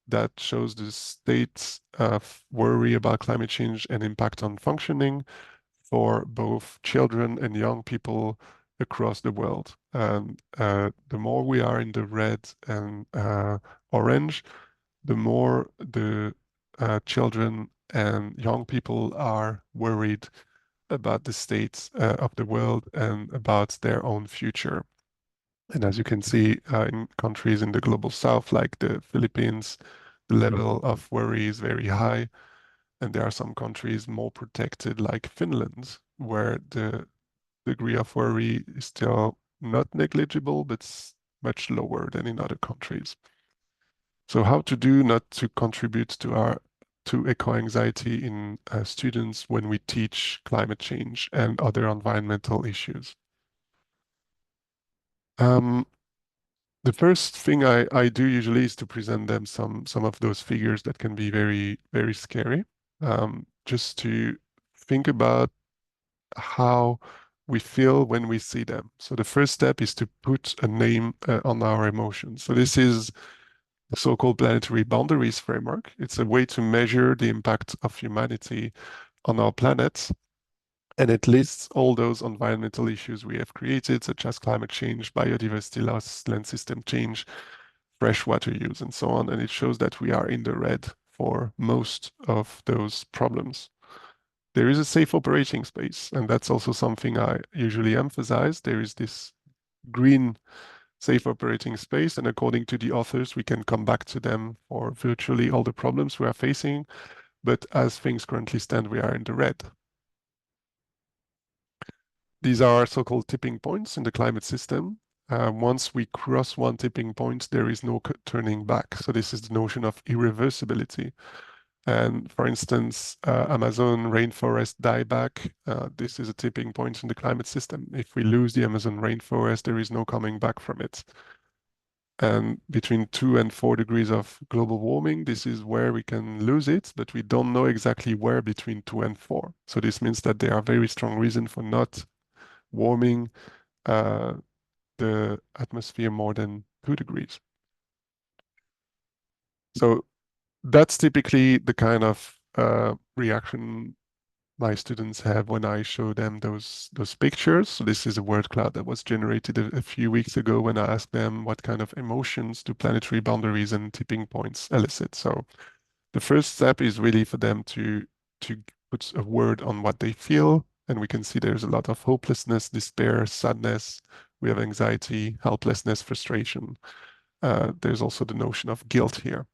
that shows the state of worry about climate change and impact on functioning for both children and young people across the world. And the more we are in the red and orange, the more the children and young people are worried about the state of the world and about their own future. And as you can see in countries in the global south, like the Philippines, the level of worry is very high. And there are some countries more protected, like Finland, where the degree of worry is still not negligible, but much lower than in other countries. So how to do not to contribute to eco-anxiety in students when we teach climate change and other environmental issues. The first thing I do usually is to present them some of those figures that can be very, very scary, just to think about how we feel when we see them. So the first step is to put a name on our emotions. So this is the so-called planetary boundaries framework. It's a way to measure the impact of humanity on our planet. And it lists all those environmental issues we have created, such as climate change, biodiversity loss, land system change, freshwater use, and so on. And it shows that we are in the red for most of those problems. There is a safe operating space, and that's also something I usually emphasize. There is this green safe operating space, and according to the authors, we can come back to them for virtually all the problems we are facing. But as things currently stand, we are in the red. These are so-called tipping points in the climate system. Once we cross one tipping point, there is no turning back. So this is the notion of irreversibility. And for instance, Amazon rainforest dieback, this is a tipping point in the climate system. If we lose the Amazon rainforest, there is no coming back from it. And between 2 and 4 degrees of global warming, this is where we can lose it, but we don't know exactly where between 2 and 4. So this means that there are very strong reasons for not warming the atmosphere more than 2 degrees. So that's typically the kind of reaction my students have when I show them those pictures. So this is a word cloud that was generated a few weeks ago when I asked them what kind of emotions do planetary boundaries and tipping points elicit. So the first step is really for them to put a word on what they feel. And we can see there's a lot of hopelessness, despair, sadness. We have anxiety, helplessness, frustration. There's also the notion of guilt here.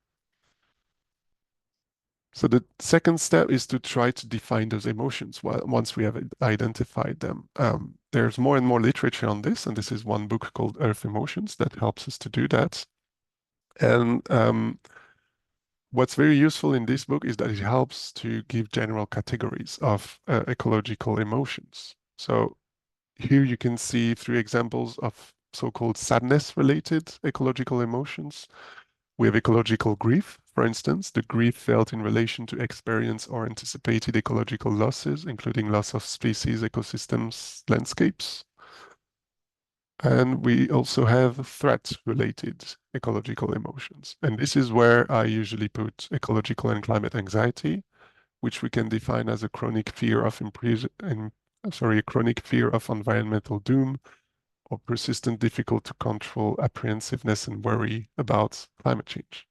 So the second step is to try to define those emotions once we have identified them. There's more and more literature on this, and this is one book called Earth Emotions that helps us to do that. And what's very useful in this book is that it helps to give general categories of ecological emotions. So here you can see 3 examples of so-called sadness-related ecological emotions. We have ecological grief, for instance, the grief felt in relation to experience or anticipated ecological losses, including loss of species, ecosystems, landscapes. And we also have threat-related ecological emotions. And this is where I usually put ecological and climate anxiety, which we can define as a chronic fear of a chronic fear of environmental doom, or persistent, difficult to control apprehensiveness and worry about climate change.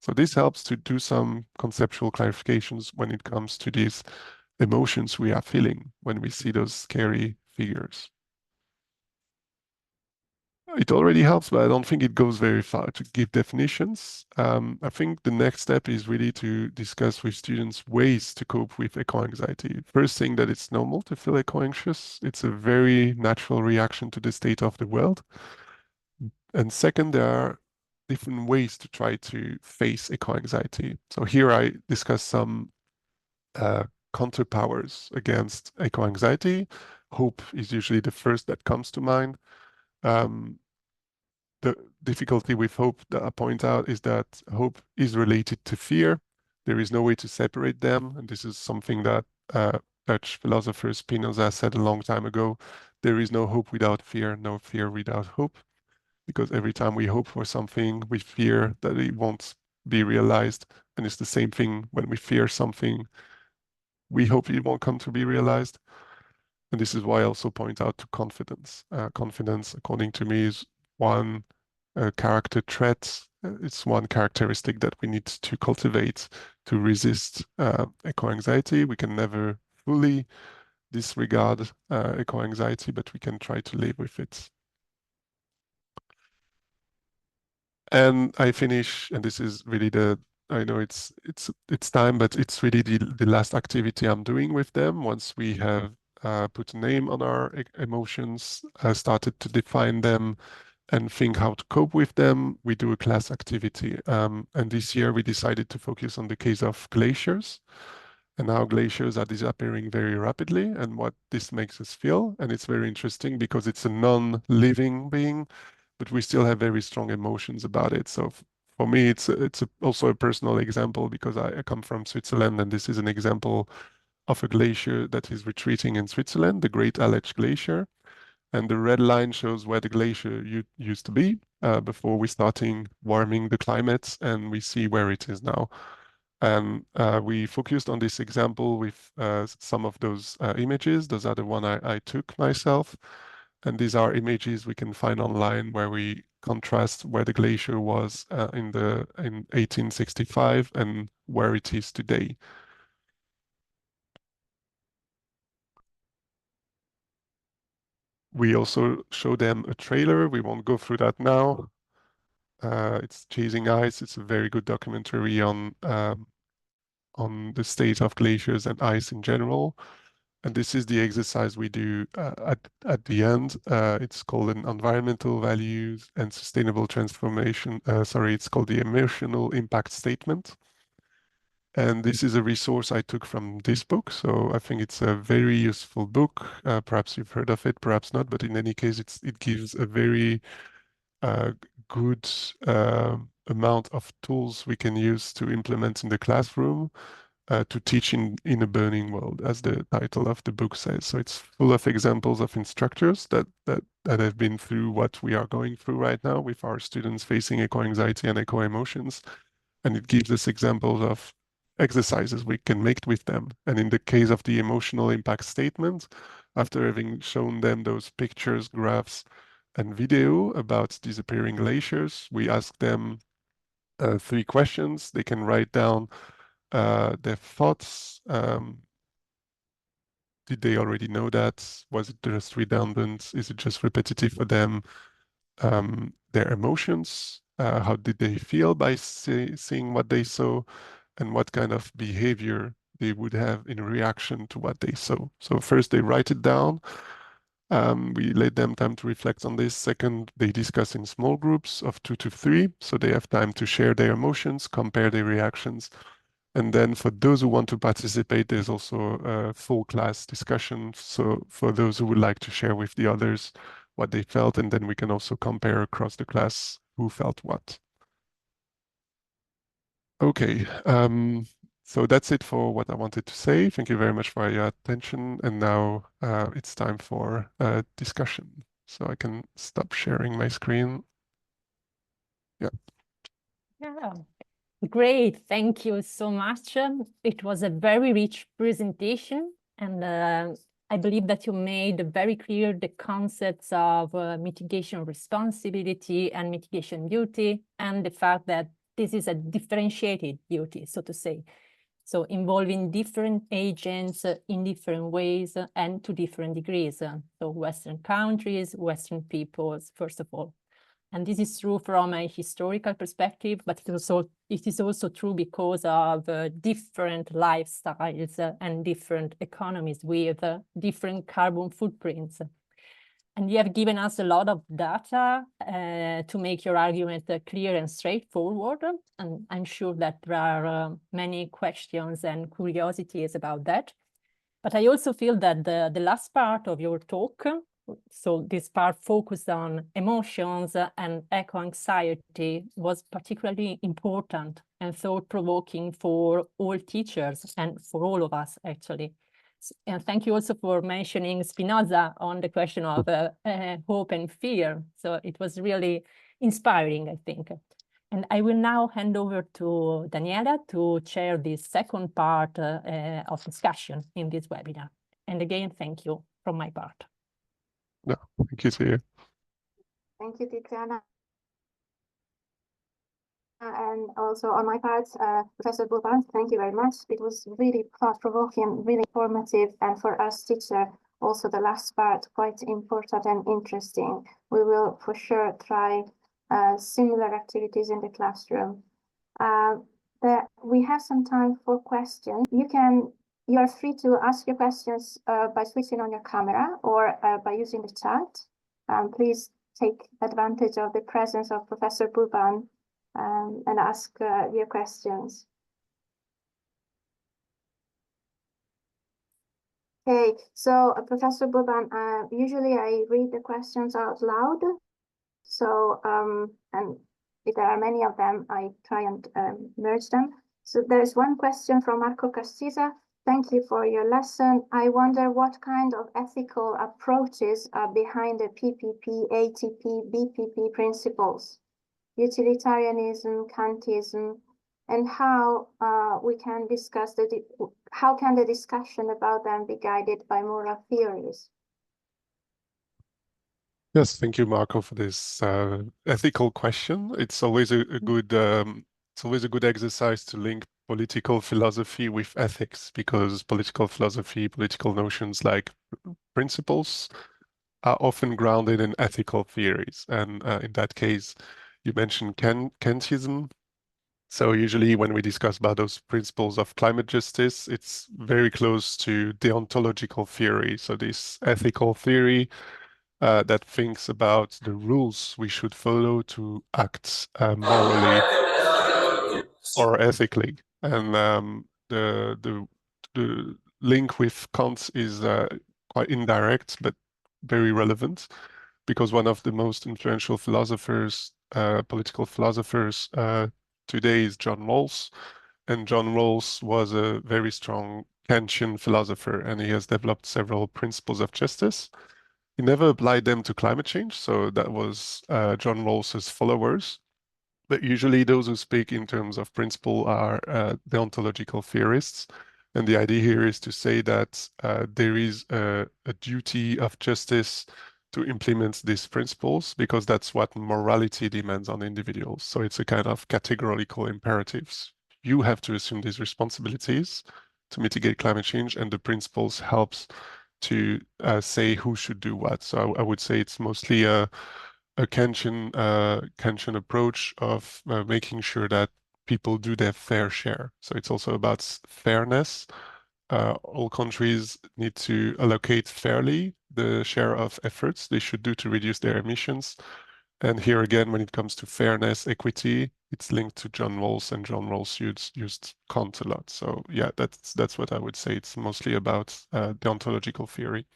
So this helps to do some conceptual clarifications when it comes to these emotions we are feeling when we see those scary figures. It already helps, but I don't think it goes very far to give definitions. I think the next step is really to discuss with students ways to cope with eco-anxiety. First thing, that it's normal to feel eco-anxious. It's a very natural reaction to the state of the world. And second, there are different ways to try to face eco-anxiety. So here I discuss some counterpowers against eco-anxiety. Hope is usually the first that comes to mind. The difficulty with hope that I point out is that hope is related to fear. There is no way to separate them. And this is something that Dutch philosopher Spinoza said a long time ago. There is no hope without fear, no fear without hope. Because every time we hope for something, we fear that it won't be realized. And it's the same thing when we fear something, we hope it won't come to be realized. And this is why I also point out to confidence. Confidence, according to me, is one character trait. It's one characteristic that we need to cultivate to resist eco-anxiety. We can never fully disregard eco-anxiety, but we can try to live with it. And I finish, and this is really the I know it's time, but it's really the last activity I'm doing with them. Once we have put a name on our emotions, started to define them and think how to cope with them, we do a class activity. And this year we decided to focus on the case of glaciers and how glaciers are disappearing very rapidly and what this makes us feel. And it's very interesting because it's a non-living being, but we still have very strong emotions about it. So for me, it's also a personal example because I come from Switzerland, and this is an example of a glacier that is retreating in Switzerland, the Great Aletsch Glacier. And the red line shows where the glacier used to be before we starting warming the climate, and we see where it is now. And we focused on this example with some of those images. Those are the one I took myself. And these are images we can find online where we contrast where the glacier was in 1865 and where it is today. We also show them a trailer. We won't go through that now. It's Chasing Ice. It's a very good documentary on the state of glaciers and ice in general. And this is the exercise we do at the end. It's called an environmental values and sustainable transformation. It's called the emotional impact statement. And this is a resource I took from this book. So I think it's a very useful book. Perhaps you've heard of it, perhaps not. But in any case, it gives a very good amount of tools we can use to implement in the classroom to teach in a burning world, as the title of the book says. So it's full of examples of instructors that have been through what we are going through right now with our students facing eco-anxiety and eco-emotions. And it gives us examples of exercises we can make with them. And in the case of the emotional impact statement, after having shown them those pictures, graphs, and video about disappearing glaciers, we ask them 3 questions. They can write down their thoughts. Did they already know that? Was it just redundant? Is it just repetitive for them? Their emotions, how did they feel by seeing what they saw, and what kind of behavior they would have in reaction to what they saw. So first they write it down. We let them time to reflect on this. Second, they discuss in small groups of 2 to 3, so they have time to share their emotions, compare their reactions. And then for those who want to participate, there's also a full class discussion. So for those who would like to share with the others what they felt, and then we can also compare across the class who felt what. Okay, so that's it for what I wanted to say. Thank you very much for your attention. And now it's time for a discussion. So I can stop sharing my screen. Yeah. Yeah. Great, thank you so much. It was a very rich presentation, and I believe that you made very clear the concepts of mitigation responsibility and mitigation duty, and the fact that this is a differentiated duty, so to say. So involving different agents in different ways and to different degrees. So Western countries, Western peoples, first of all. And this is true from a historical perspective, but it is also true because of different lifestyles and different economies with different carbon footprints. And you have given us a lot of data to make your argument clear and straightforward. And I'm sure that there are many questions and curiosities about that. But I also feel that the last part of your talk, so this part focused on emotions and eco-anxiety, was particularly important and thought-provoking for all teachers and for all of us, actually. And thank you also for mentioning Spinoza on the question of hope and fear. So it was really inspiring, I think. And I will now hand over to Daniela to chair this second part of discussion in this webinar. And again, thank you from my part. No, thank you to you. Thank you, Tiziana. And also on my part, Professor Bourban, thank you very much. It was really thought-provoking, really informative, and for us teachers, also the last part, quite important and interesting. We will for sure try similar activities in the classroom. we have some time for questions. You are free to ask your questions by switching on your camera or by using the chat. Please take advantage of the presence of Professor Bourban and ask your questions. Okay, so Professor Bourban, usually I read the questions out loud. So, and if there are many of them, I try and merge them. So there's one question from Marco Castiza. Thank you for your lesson. I wonder what kind of ethical approaches are behind the PPP, ATP, BPP principles, utilitarianism, Kantism, and how we can discuss how can the discussion about them be guided by moral theories? Yes, thank you, Marco, for this ethical question. It's always a good exercise to link political philosophy with ethics, because political philosophy, political notions like principles are often grounded in ethical theories. And in that case, you mentioned Kantism. So usually when we discuss about those principles of climate justice, it's very close to deontological theory. So this ethical theory that thinks about the rules we should follow to act morally or ethically. And the link with Kant is quite indirect, but very relevant, because one of the most influential philosophers, political philosophers today is John Rawls. And John Rawls was a very strong Kantian philosopher, and he has developed several principles of justice. He never applied them to climate change, so that was John Rawls's followers. But usually those who speak in terms of principle are deontological theorists. And the idea here is to say that there is a duty of justice to implement these principles, because that's what morality demands on individuals. So it's a kind of categorical imperatives. You have to assume these responsibilities to mitigate climate change, and the principles helps to say who should do what. So I would say it's mostly a Kantian approach of making sure that people do their fair share. So it's also about fairness. All countries need to allocate fairly the share of efforts they should do to reduce their emissions. And here again, when it comes to fairness, equity, it's linked to John Rawls, and John Rawls used Kant a lot. So yeah, that's what I would say. It's mostly about deontological theory.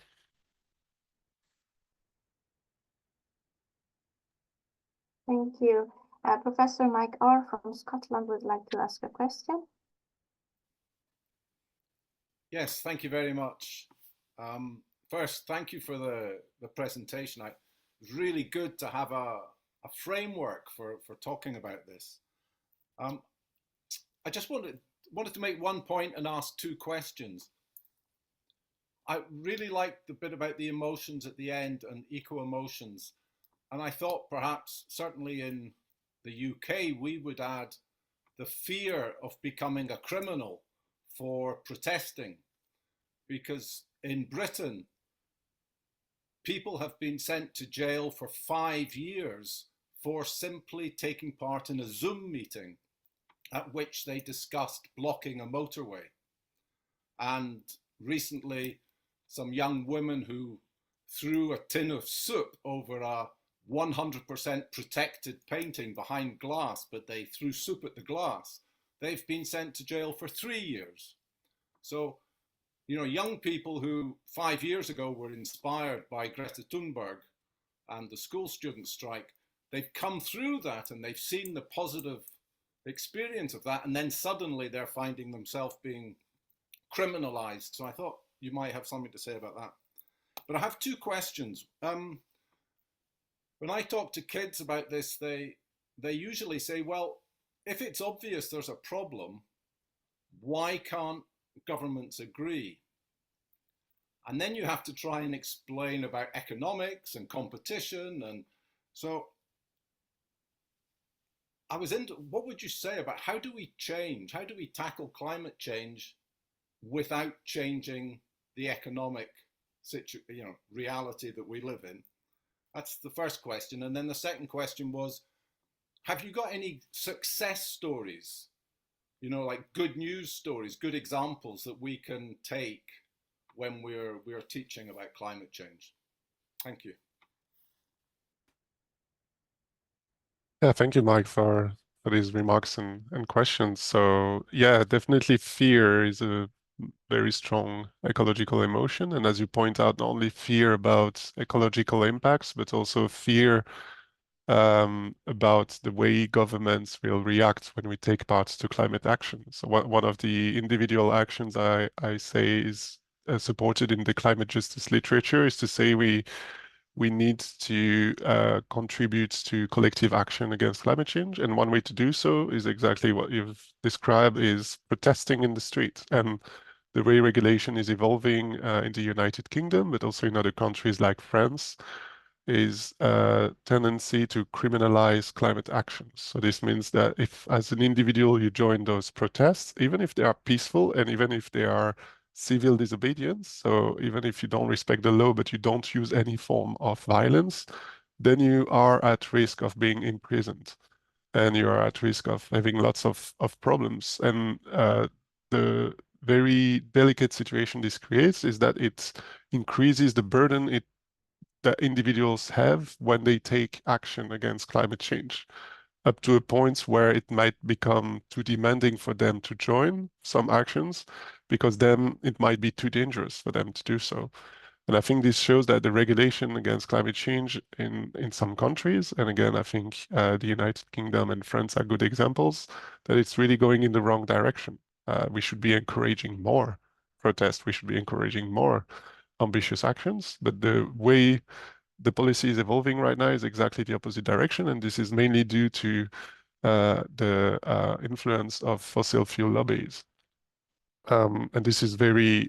Thank you. Professor Mike Orr from Scotland would like to ask a question. Yes, thank you very much. First, thank you for the presentation. It was really good to have a framework for talking about this. I just wanted to make one point and ask two questions. I really liked the bit about the emotions at the end and eco-emotions. And I thought perhaps, certainly in the UK, we would add the fear of becoming a criminal for protesting. Because in Britain, people have been sent to jail for 5 years for simply taking part in a Zoom meeting at which they discussed blocking a motorway. And recently, some young women who threw a tin of soup over a 100% protected painting behind glass, but they threw soup at the glass. They've been sent to jail for 3 years. So, you know, young people who 5 years ago were inspired by Greta Thunberg and the school student strike, they've come through that and they've seen the positive experience of that, and then suddenly they're finding themselves being criminalized. So I thought you might have something to say about that. But I have two questions. When I talk to kids about this, they usually say, well, if it's obvious there's a problem, why can't governments agree? And then you have to try and explain about economics and competition. And so I was into, what would you say about how do we change? How do we tackle climate change without changing the economic reality that we live in? That's the first question. And then the second question was, have you got any success stories? you know, like good news stories, good examples that we can take when we're teaching about climate change. Thank you. Yeah, thank you, Mike, for these remarks and questions. So yeah, definitely fear is a very strong ecological emotion. And as you point out, not only fear about ecological impacts, but also fear about the way governments will react when we take part to climate action. So one of the individual actions I say is supported in the climate justice literature is to say we need to contribute to collective action against climate change. And one way to do so is exactly what you've described, is protesting in the street. And the way regulation is evolving in the United Kingdom, but also in other countries like France, is a tendency to criminalize climate actions. So this means that if, as an individual, you join those protests, even if they are peaceful and even if they are civil disobedience, so even if you don't respect the law, but you don't use any form of violence, then you are at risk of being imprisoned and you are at risk of having lots of problems. And the very delicate situation this creates is that it increases the burden that individuals have when they take action against climate change, up to a point where it might become too demanding for them to join some actions, because then it might be too dangerous for them to do so. And I think this shows that the regulation against climate change in some countries, and again, I think the United Kingdom and France are good examples, that it's really going in the wrong direction. We should be encouraging more protest. We should be encouraging more ambitious actions. But the way the policy is evolving right now is exactly the opposite direction. And this is mainly due to the influence of fossil fuel lobbies. And this is very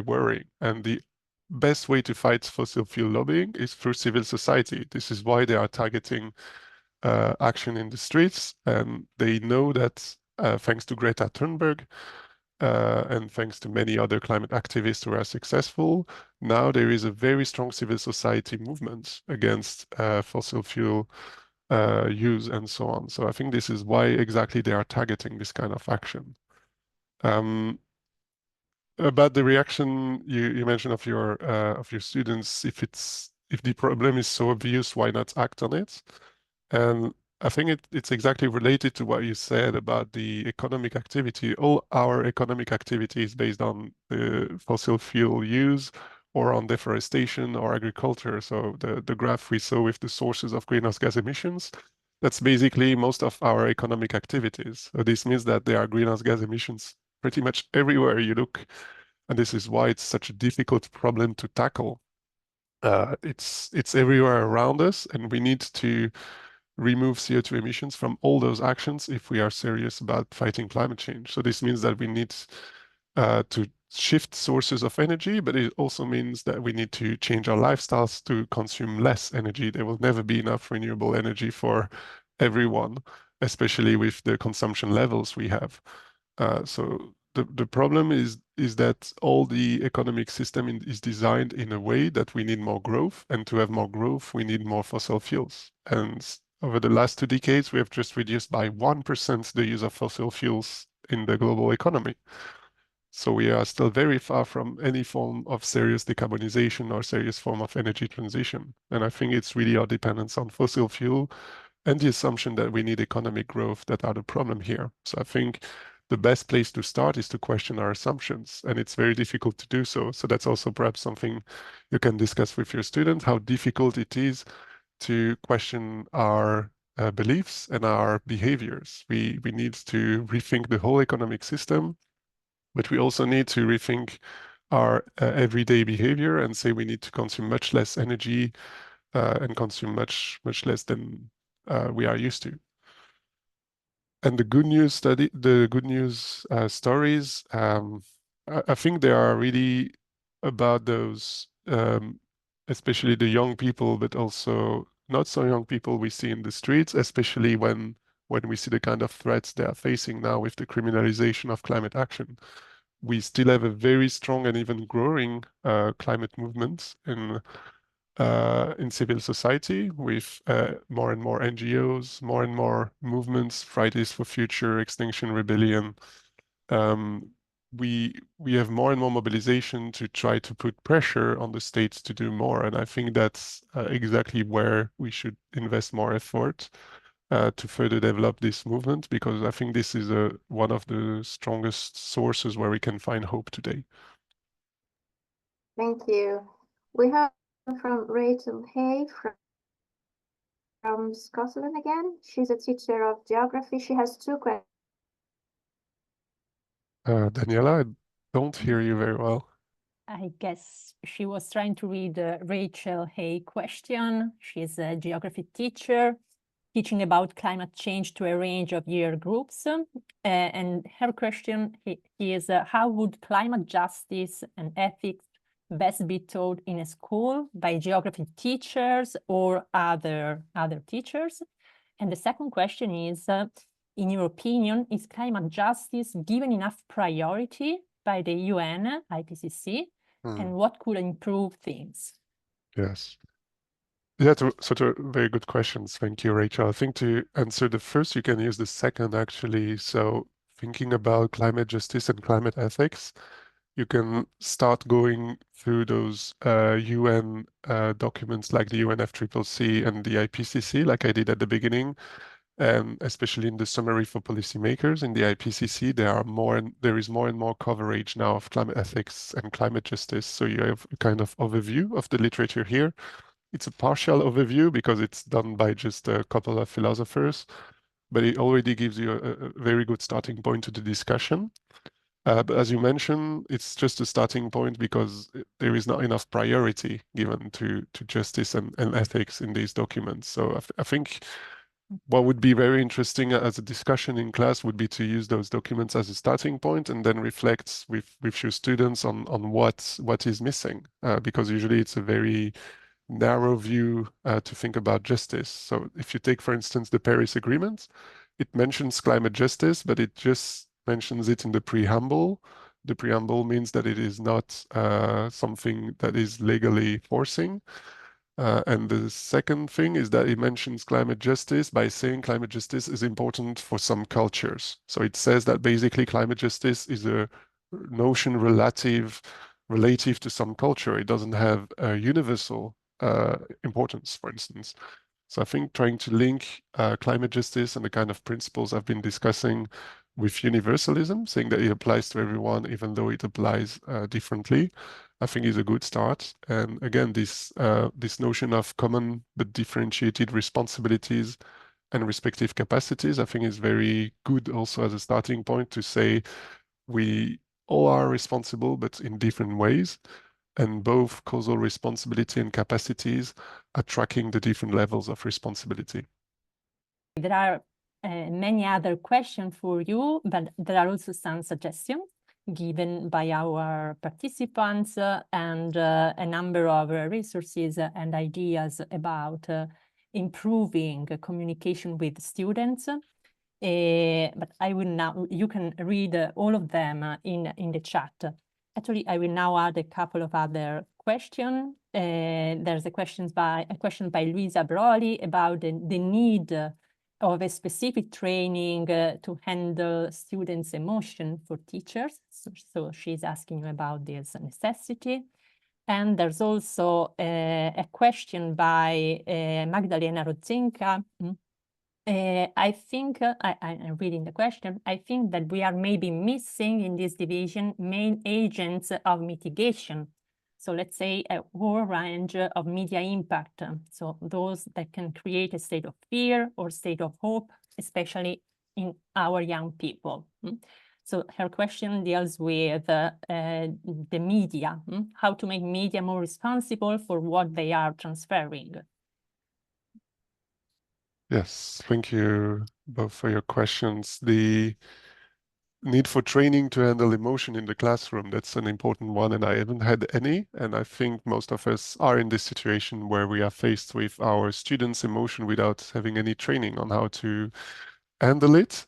worrying. And the best way to fight fossil fuel lobbying is through civil society. This is why they are targeting action in the streets. And they know that thanks to Greta Thunberg and thanks to many other climate activists who are successful, now there is a very strong civil society movement against fossil fuel use and so on. So I think this is why exactly they are targeting this kind of action. About the reaction you mentioned of your students, if the problem is so obvious, why not act on it? And I think it's exactly related to what you said about the economic activity. All our economic activity is based on the fossil fuel use or on deforestation or agriculture. So the graph we saw with the sources of greenhouse gas emissions, that's basically most of our economic activities. So this means that there are greenhouse gas emissions pretty much everywhere you look. And this is why it's such a difficult problem to tackle. It's everywhere around us, and we need to remove CO2 emissions from all those actions if we are serious about fighting climate change. So this means that we need to shift sources of energy, but it also means that we need to change our lifestyles to consume less energy. There will never be enough renewable energy for everyone, especially with the consumption levels we have. So the problem is that all the economic system is designed in a way that we need more growth, and to have more growth, we need more fossil fuels. And over the last 2 decades, we have just reduced by 1% the use of fossil fuels in the global economy. So we are still very far from any form of serious decarbonization or serious form of energy transition. And I think it's really our dependence on fossil fuel and the assumption that we need economic growth that are the problem here. So I think the best place to start is to question our assumptions, and it's very difficult to do so. So that's also perhaps something you can discuss with your student, how difficult it is to question our beliefs and our behaviors. We need to rethink the whole economic system, but we also need to rethink our everyday behavior and say we need to consume much less energy and consume much less than we are used to. And the good news stories, I think they are really about those, especially the young people, but also not so young people we see in the streets, especially when we see the kind of threats they are facing now with the criminalization of climate action. We still have a very strong and even growing climate movement in civil society with more and more NGOs, more and more movements, Fridays for Future, Extinction Rebellion. We have more and more mobilization to try to put pressure on the states to do more, and I think that's exactly where we should invest more effort to further develop this movement, because I think this is one of the strongest sources where we can find hope today. Thank you. We have from Rachel Hay from Scotland again. She's a teacher of geography. She has two questions. Daniela, I don't hear you very well. I guess she was trying to read Rachel Hay question. She's a geography teacher teaching about climate change to a range of year groups. And her question is, how would climate justice and ethics best be taught in a school by geography teachers or other teachers? And the second question is, in your opinion, is climate justice given enough priority by the UN, IPCC, and what could improve things? Yes. Yeah, very good questions. Thank you, Rachel. I think to answer the first, you can use the second, actually. So thinking about climate justice and climate ethics, you can start going through those UN documents like the UNFCCC and the IPCC, like I did at the beginning. And especially in the summary for policymakers in the IPCC, there is more and more coverage now of climate ethics and climate justice. So you have a kind of overview of the literature here. It's a partial overview because it's done by just a couple of philosophers, but it already gives you a very good starting point to the discussion. But as you mentioned, it's just a starting point because there is not enough priority given to justice and ethics in these documents. So I think what would be very interesting as a discussion in class would be to use those documents as a starting point and then reflect with your students on what is missing, because usually it's a very narrow view to think about justice. So if you take, for instance, the Paris Agreement, it mentions climate justice, but it just mentions it in the preamble. The preamble means that it is not something that is legally forcing. And the second thing is that it mentions climate justice by saying climate justice is important for some cultures. So it says that basically climate justice is a notion relative to some culture. It doesn't have a universal importance, for instance. So I think trying to link climate justice and the kind of principles I've been discussing with universalism, saying that it applies to everyone, even though it applies differently, I think is a good start. And again, this notion of common but differentiated responsibilities and respective capacities, I think is very good also as a starting point to say we all are responsible, but in different ways. And both causal responsibility and capacities are tracking the different levels of responsibility. There are many other questions for you, but there are also some suggestions given by our participants and a number of resources and ideas about improving communication with students. But I will now, you can read all of them in the chat. Actually, I will now add a couple of other questions. There's a question by Luisa Broli about the need of a specific training to handle students' emotion for teachers. So she's asking you about this necessity. And there's also a question by Magdalena Rodzinka. I think, I'm reading the question, I think that we are maybe missing in this division main agents of mitigation. So let's say a whole range of media impact. So those that can create a state of fear or state of hope, especially in our young people. So her question deals with the media, how to make media more responsible for what they are transferring. Yes, thank you both for your questions. The need for training to handle emotion in the classroom, that's an important one, and I haven't had any. And I think most of us are in this situation where we are faced with our students' emotion without having any training on how to handle it.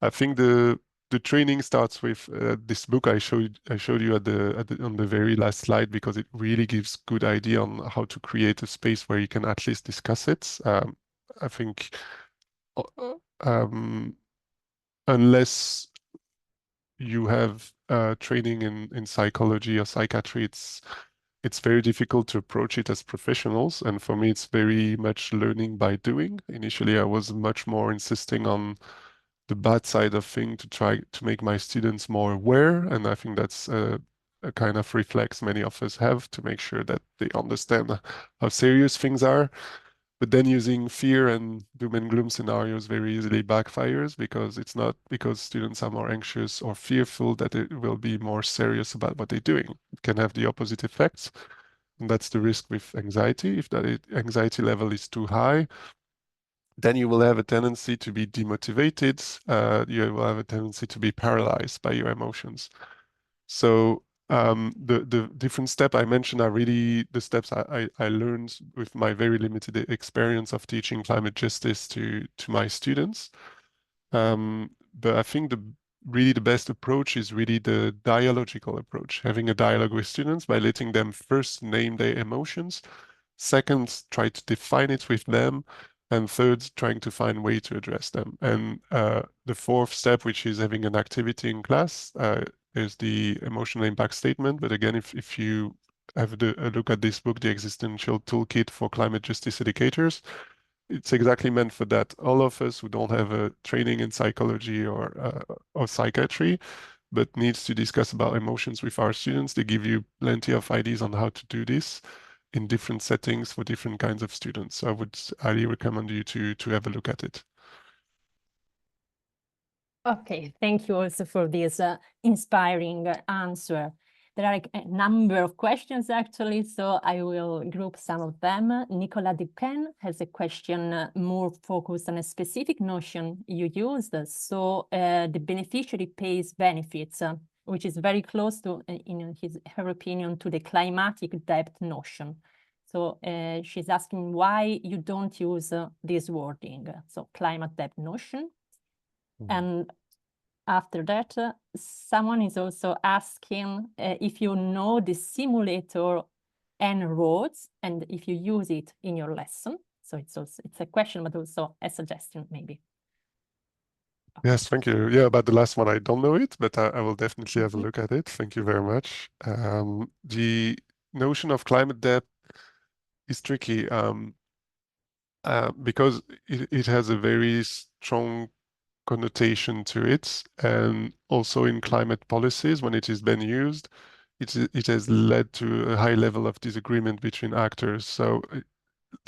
I think the the training starts with this book I showed you on the very last slide, because it really gives good idea on how to create a space where you can at least discuss it. I think unless you have training in psychology or psychiatry, it's very difficult to approach it as professionals. And for me, it's very much learning by doing. Initially, I was much more insisting on the bad side of things to try to make my students more aware. And I think that's a kind of reflex many of us have, to make sure that they understand how serious things are. But then using fear and doom and gloom scenarios very easily backfires, because it's not because students are more anxious or fearful that it will be more serious about what they're doing. It can have the opposite effects. And that's the risk with anxiety. If that anxiety level is too high, then you will have a tendency to be demotivated. You will have a tendency to be paralyzed by your emotions. So the different steps I mentioned are really the steps I learned with my very limited experience of teaching climate justice to my students. But I think really the best approach is really the dialogical approach, having a dialogue with students by letting them first name their emotions, second, try to define it with them, and third, trying to find a way to address them. And the fourth step, which is having an activity in class, is the emotional impact statement. But again, if you have a look at this book, The Existential Toolkit for Climate Justice Educators, it's exactly meant for that. All of us who don't have a training in psychology or psychiatry, but needs to discuss about emotions with our students, they give you plenty of ideas on how to do this in different settings for different kinds of students. So I would highly recommend you to have a look at it. Okay, thank you also for this inspiring answer. There are a number of questions actually, so I will group some of them. Nicolas Duquesne has a question more focused on a specific notion you used. So the beneficiary pays benefits, which is very close to, in her opinion, to the climatic debt notion. So she's asking why you don't use this wording, so climate debt notion. And after that, someone is also asking if you know the simulator En-ROADS and if you use it in your lesson. So it's a question, but also a suggestion, maybe. Yes, thank you. Yeah, about the last one, I don't know it, but I will definitely have a look at it. Thank you very much. The notion of climate debt is tricky because it has a very strong connotation to it, and also in climate policies, when it has been used, it has led to a high level of disagreement between actors. So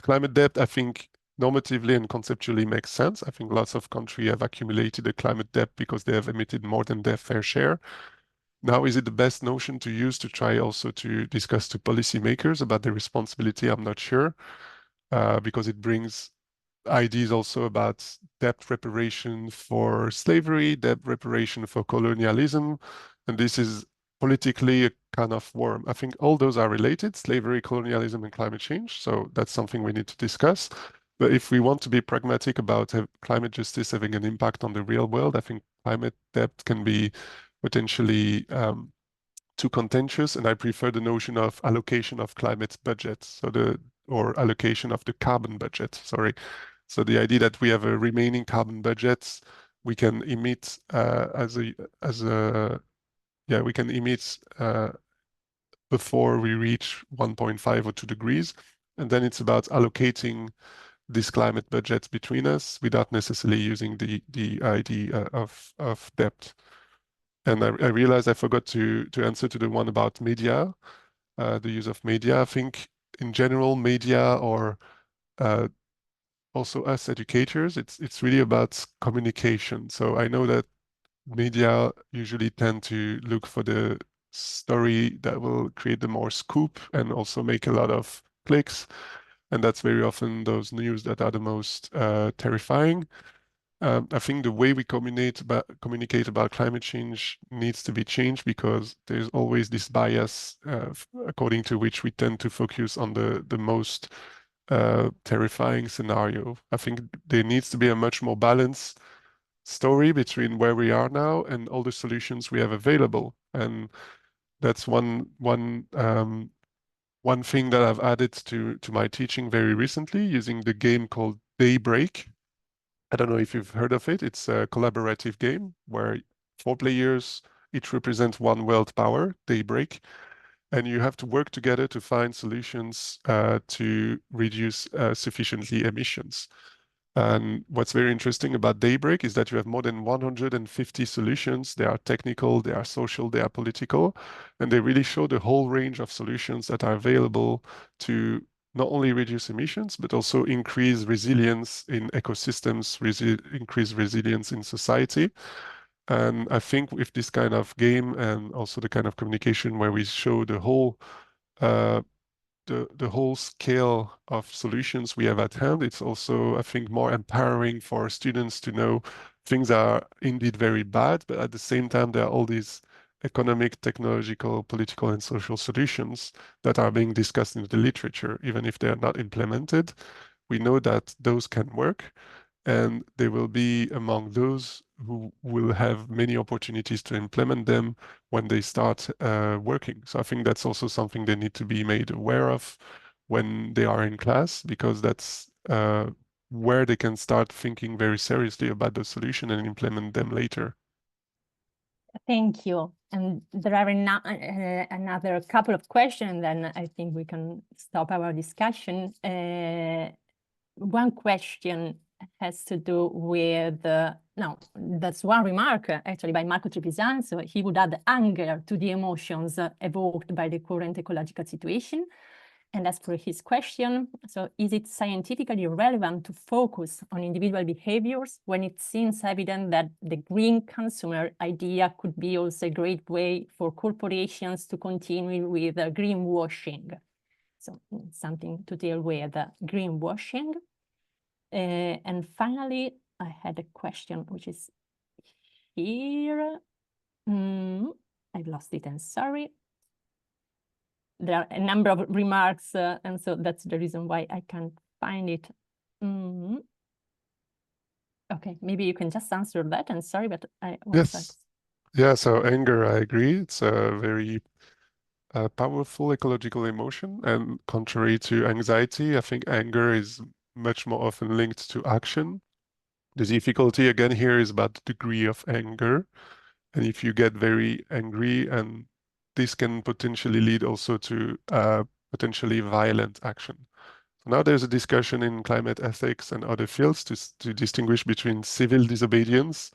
climate debt, I think, normatively and conceptually makes sense. I think lots of countries have accumulated a climate debt because they have emitted more than their fair share. Now, is it the best notion to use to try also to discuss to policymakers about their responsibility? I'm not sure, because it brings ideas also about debt reparation for slavery, debt reparation for colonialism, and this is politically a kind of worm. I think all those are related, slavery, colonialism, and climate change, so that's something we need to discuss. But if we want to be pragmatic about climate justice having an impact on the real world, I think climate debt can be potentially too contentious, and I prefer the notion of allocation of climate budgets, or allocation of the carbon budget, sorry. So the idea that we have a remaining carbon budget, we can emit we can emit before we reach 1.5 or 2 degrees, and then it's about allocating this climate budget between us without necessarily using the idea of debt. And I realized I forgot to answer to the one about media, the use of media. I think in general, media or also us educators, it's really about communication. So I know that media usually tend to look for the story that will create the more scoop and also make a lot of clicks. And that's very often those news that are the most terrifying. I think the way we communicate about climate change needs to be changed, because there's always this bias according to which we tend to focus on the most terrifying scenario. I think there needs to be a much more balanced story between where we are now and all the solutions we have available. And that's one thing that I've added to my teaching very recently using the game called Daybreak. I don't know if you've heard of it. It's a collaborative game where 4 players each represent one world power, Daybreak, and you have to work together to find solutions to reduce sufficiently emissions. And what's very interesting about Daybreak is that you have more than 150 solutions. They are technical, they are social, they are political, and they really show the whole range of solutions that are available to not only reduce emissions, but also increase resilience in ecosystems, increase resilience in society. And I think with this kind of game and also the kind of communication where we show the whole the whole scale of solutions we have at hand, it's also, I think, more empowering for students to know things are indeed very bad, but at the same time, there are all these economic, technological, political, and social solutions that are being discussed in the literature, even if they are not implemented. We know that those can work, and they will be among those who will have many opportunities to implement them when they start working. So I think that's also something they need to be made aware of when they are in class, because that's where they can start thinking very seriously about the solution and implement them later. Thank you. And there are another couple of questions, then I think we can stop our discussion. One question has to do with, no, that's one remark actually by Marco Trevisan. So he would add anger to the emotions evoked by the current ecological situation. And as for his question, so is it scientifically relevant to focus on individual behaviors when it seems evident that the green consumer idea could be also a great way for corporations to continue with greenwashing? So something to deal with greenwashing. And finally, I had a question which is here. I lost it, and sorry. There are a number of remarks, and so that's the reason why I can't find it. Okay, maybe you can just answer that, and sorry, but I was Yes. Yeah, so anger, I agree. It's a very powerful ecological emotion, and contrary to anxiety, I think anger is much more often linked to action. The difficulty again here is about the degree of anger. And if you get very angry, and this can potentially lead also to potentially violent action. So now there's a discussion in climate ethics and other fields to distinguish between civil disobedience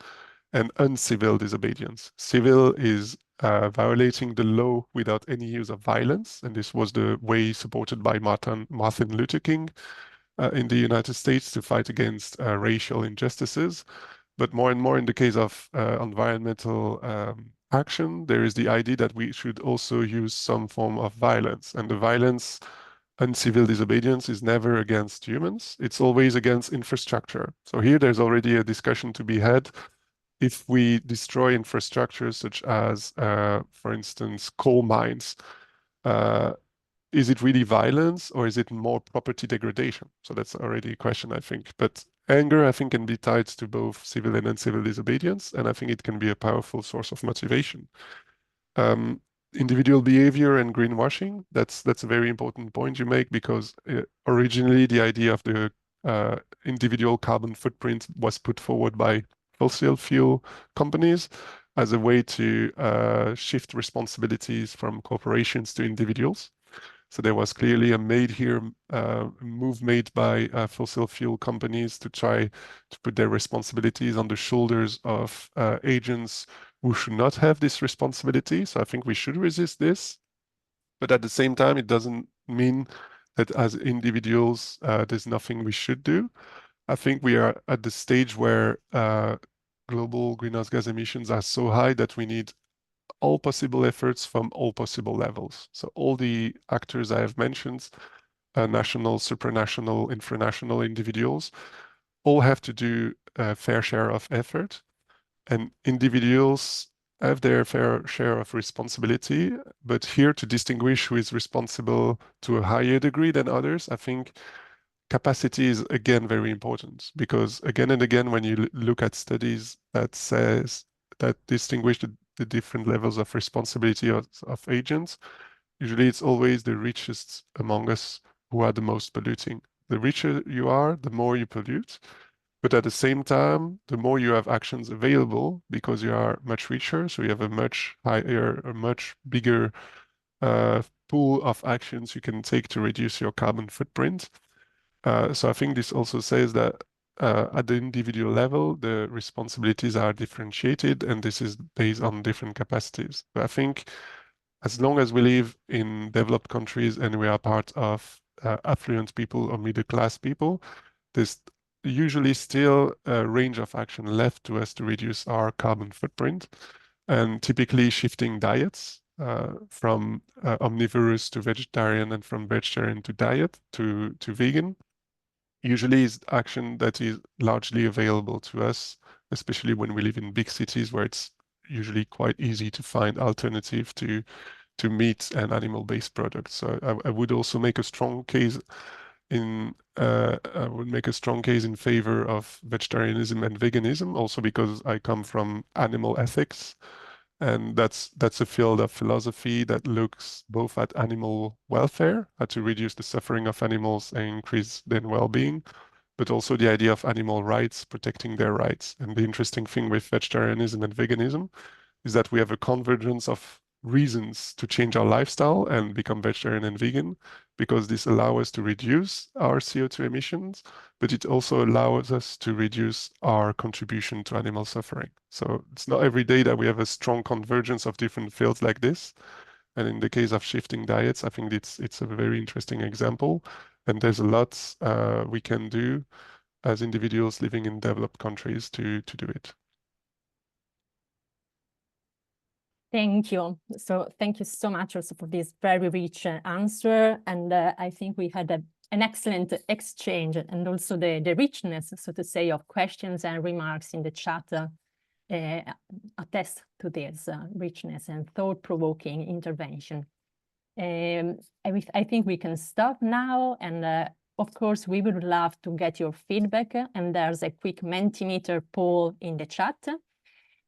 and uncivil disobedience. Civil is violating the law without any use of violence, and this was the way supported by Martin Luther King in the United States to fight against racial injustices. But more and more in the case of environmental action, there is the idea that we should also use some form of violence. And the violence, uncivil disobedience, is never against humans. It's always against infrastructure. So here there's already a discussion to be had. If we destroy infrastructures such as, for instance, coal mines, is it really violence, or is it more property degradation? So that's already a question, I think. But anger, I think, can be tied to both civil and uncivil disobedience, and I think it can be a powerful source of motivation. Individual behavior and greenwashing, that's a very important point you make, because originally the idea of the individual carbon footprint was put forward by fossil fuel companies as a way to shift responsibilities from corporations to individuals. So there was clearly a move made by fossil fuel companies to try to put their responsibilities on the shoulders of agents who should not have this responsibility. So I think we should resist this. But at the same time, it doesn't mean that as individuals, there's nothing we should do. I think we are at the stage where global greenhouse gas emissions are so high that we need all possible efforts from all possible levels. So all the actors I have mentioned, national, supranational, infranational individuals, all have to do a fair share of effort. And individuals have their fair share of responsibility. But here, to distinguish who is responsible to a higher degree than others, I think capacity is again very important, because again and again, when you look at studies that distinguish the different levels of responsibility of agents, usually it's always the richest among us who are the most polluting. The richer you are, the more you pollute. But at the same time, the more you have actions available, because you are much richer, so you have a much higher, a much bigger pool of actions you can take to reduce your carbon footprint. So I think this also says that at the individual level, the responsibilities are differentiated, and this is based on different capacities. But I think as long as we live in developed countries and we are part of affluent people or middle-class people, there's usually still a range of action left to us to reduce our carbon footprint, and typically shifting diets from omnivorous to vegetarian and from vegetarian to vegan usually is action that is largely available to us, especially when we live in big cities where it's usually quite easy to find alternative to meat and animal-based products. So I would also make a strong case in favor of vegetarianism and veganism, also because I come from animal ethics, and that's a field of philosophy that looks both at animal welfare, how to reduce the suffering of animals and increase their well-being, but also the idea of animal rights, protecting their rights. And the interesting thing with vegetarianism and veganism is that we have a convergence of reasons to change our lifestyle and become vegetarian and vegan, because this allows us to reduce our CO2 emissions, but it also allows us to reduce our contribution to animal suffering. So it's not every day that we have a strong convergence of different fields like this. And in the case of shifting diets, I think it's a very interesting example. And there's a lot we can do as individuals living in developed countries to do it. Thank you. So thank you so much also for this very rich answer. And I think we had an excellent exchange, and also the richness, so to say, of questions and remarks in the chat attest to this richness and thought-provoking intervention. I think we can stop now. And of course, we would love to get your feedback. And there's a quick Mentimeter poll in the chat.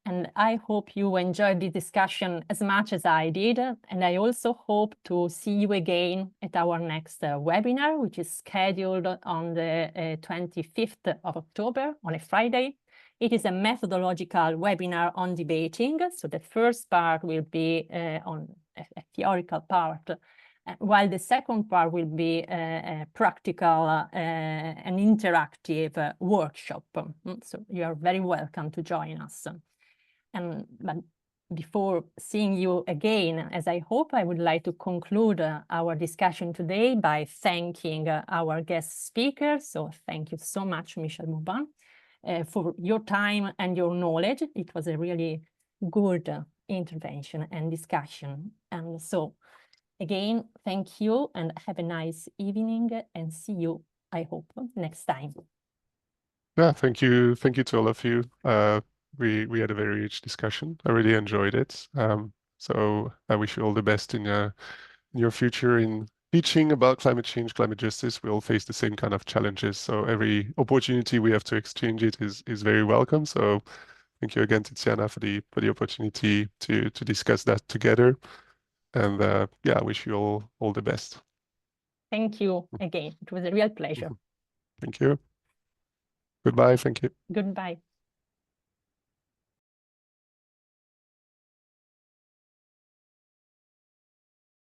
And I hope you enjoyed the discussion as much as I did. And I also hope to see you again at our next webinar, which is scheduled on the 25th of October, on a Friday. It is a methodological webinar on debating. So the first part will be on a theoretical part, while the second part will be a practical and interactive workshop. So you are very welcome to join us. But before seeing you again, as I hope, I would like to conclude our discussion today by thanking our guest speakers. So thank you so much, Michel Bourban, for your time and your knowledge. It was a really good intervention and discussion. And so again, thank you and have a nice evening, and see you, I hope, next time. Yeah, thank you. Thank you to all of you. We had a very rich discussion. I really enjoyed it. So I wish you all the best in your future in teaching about climate change, climate justice. We all face the same kind of challenges. So every opportunity we have to exchange it is very welcome. So thank you again, Tiziana, for the opportunity to discuss that together. And yeah, I wish you all the best. Thank you again. It was a real pleasure. Thank you. Goodbye. Thank you. Goodbye.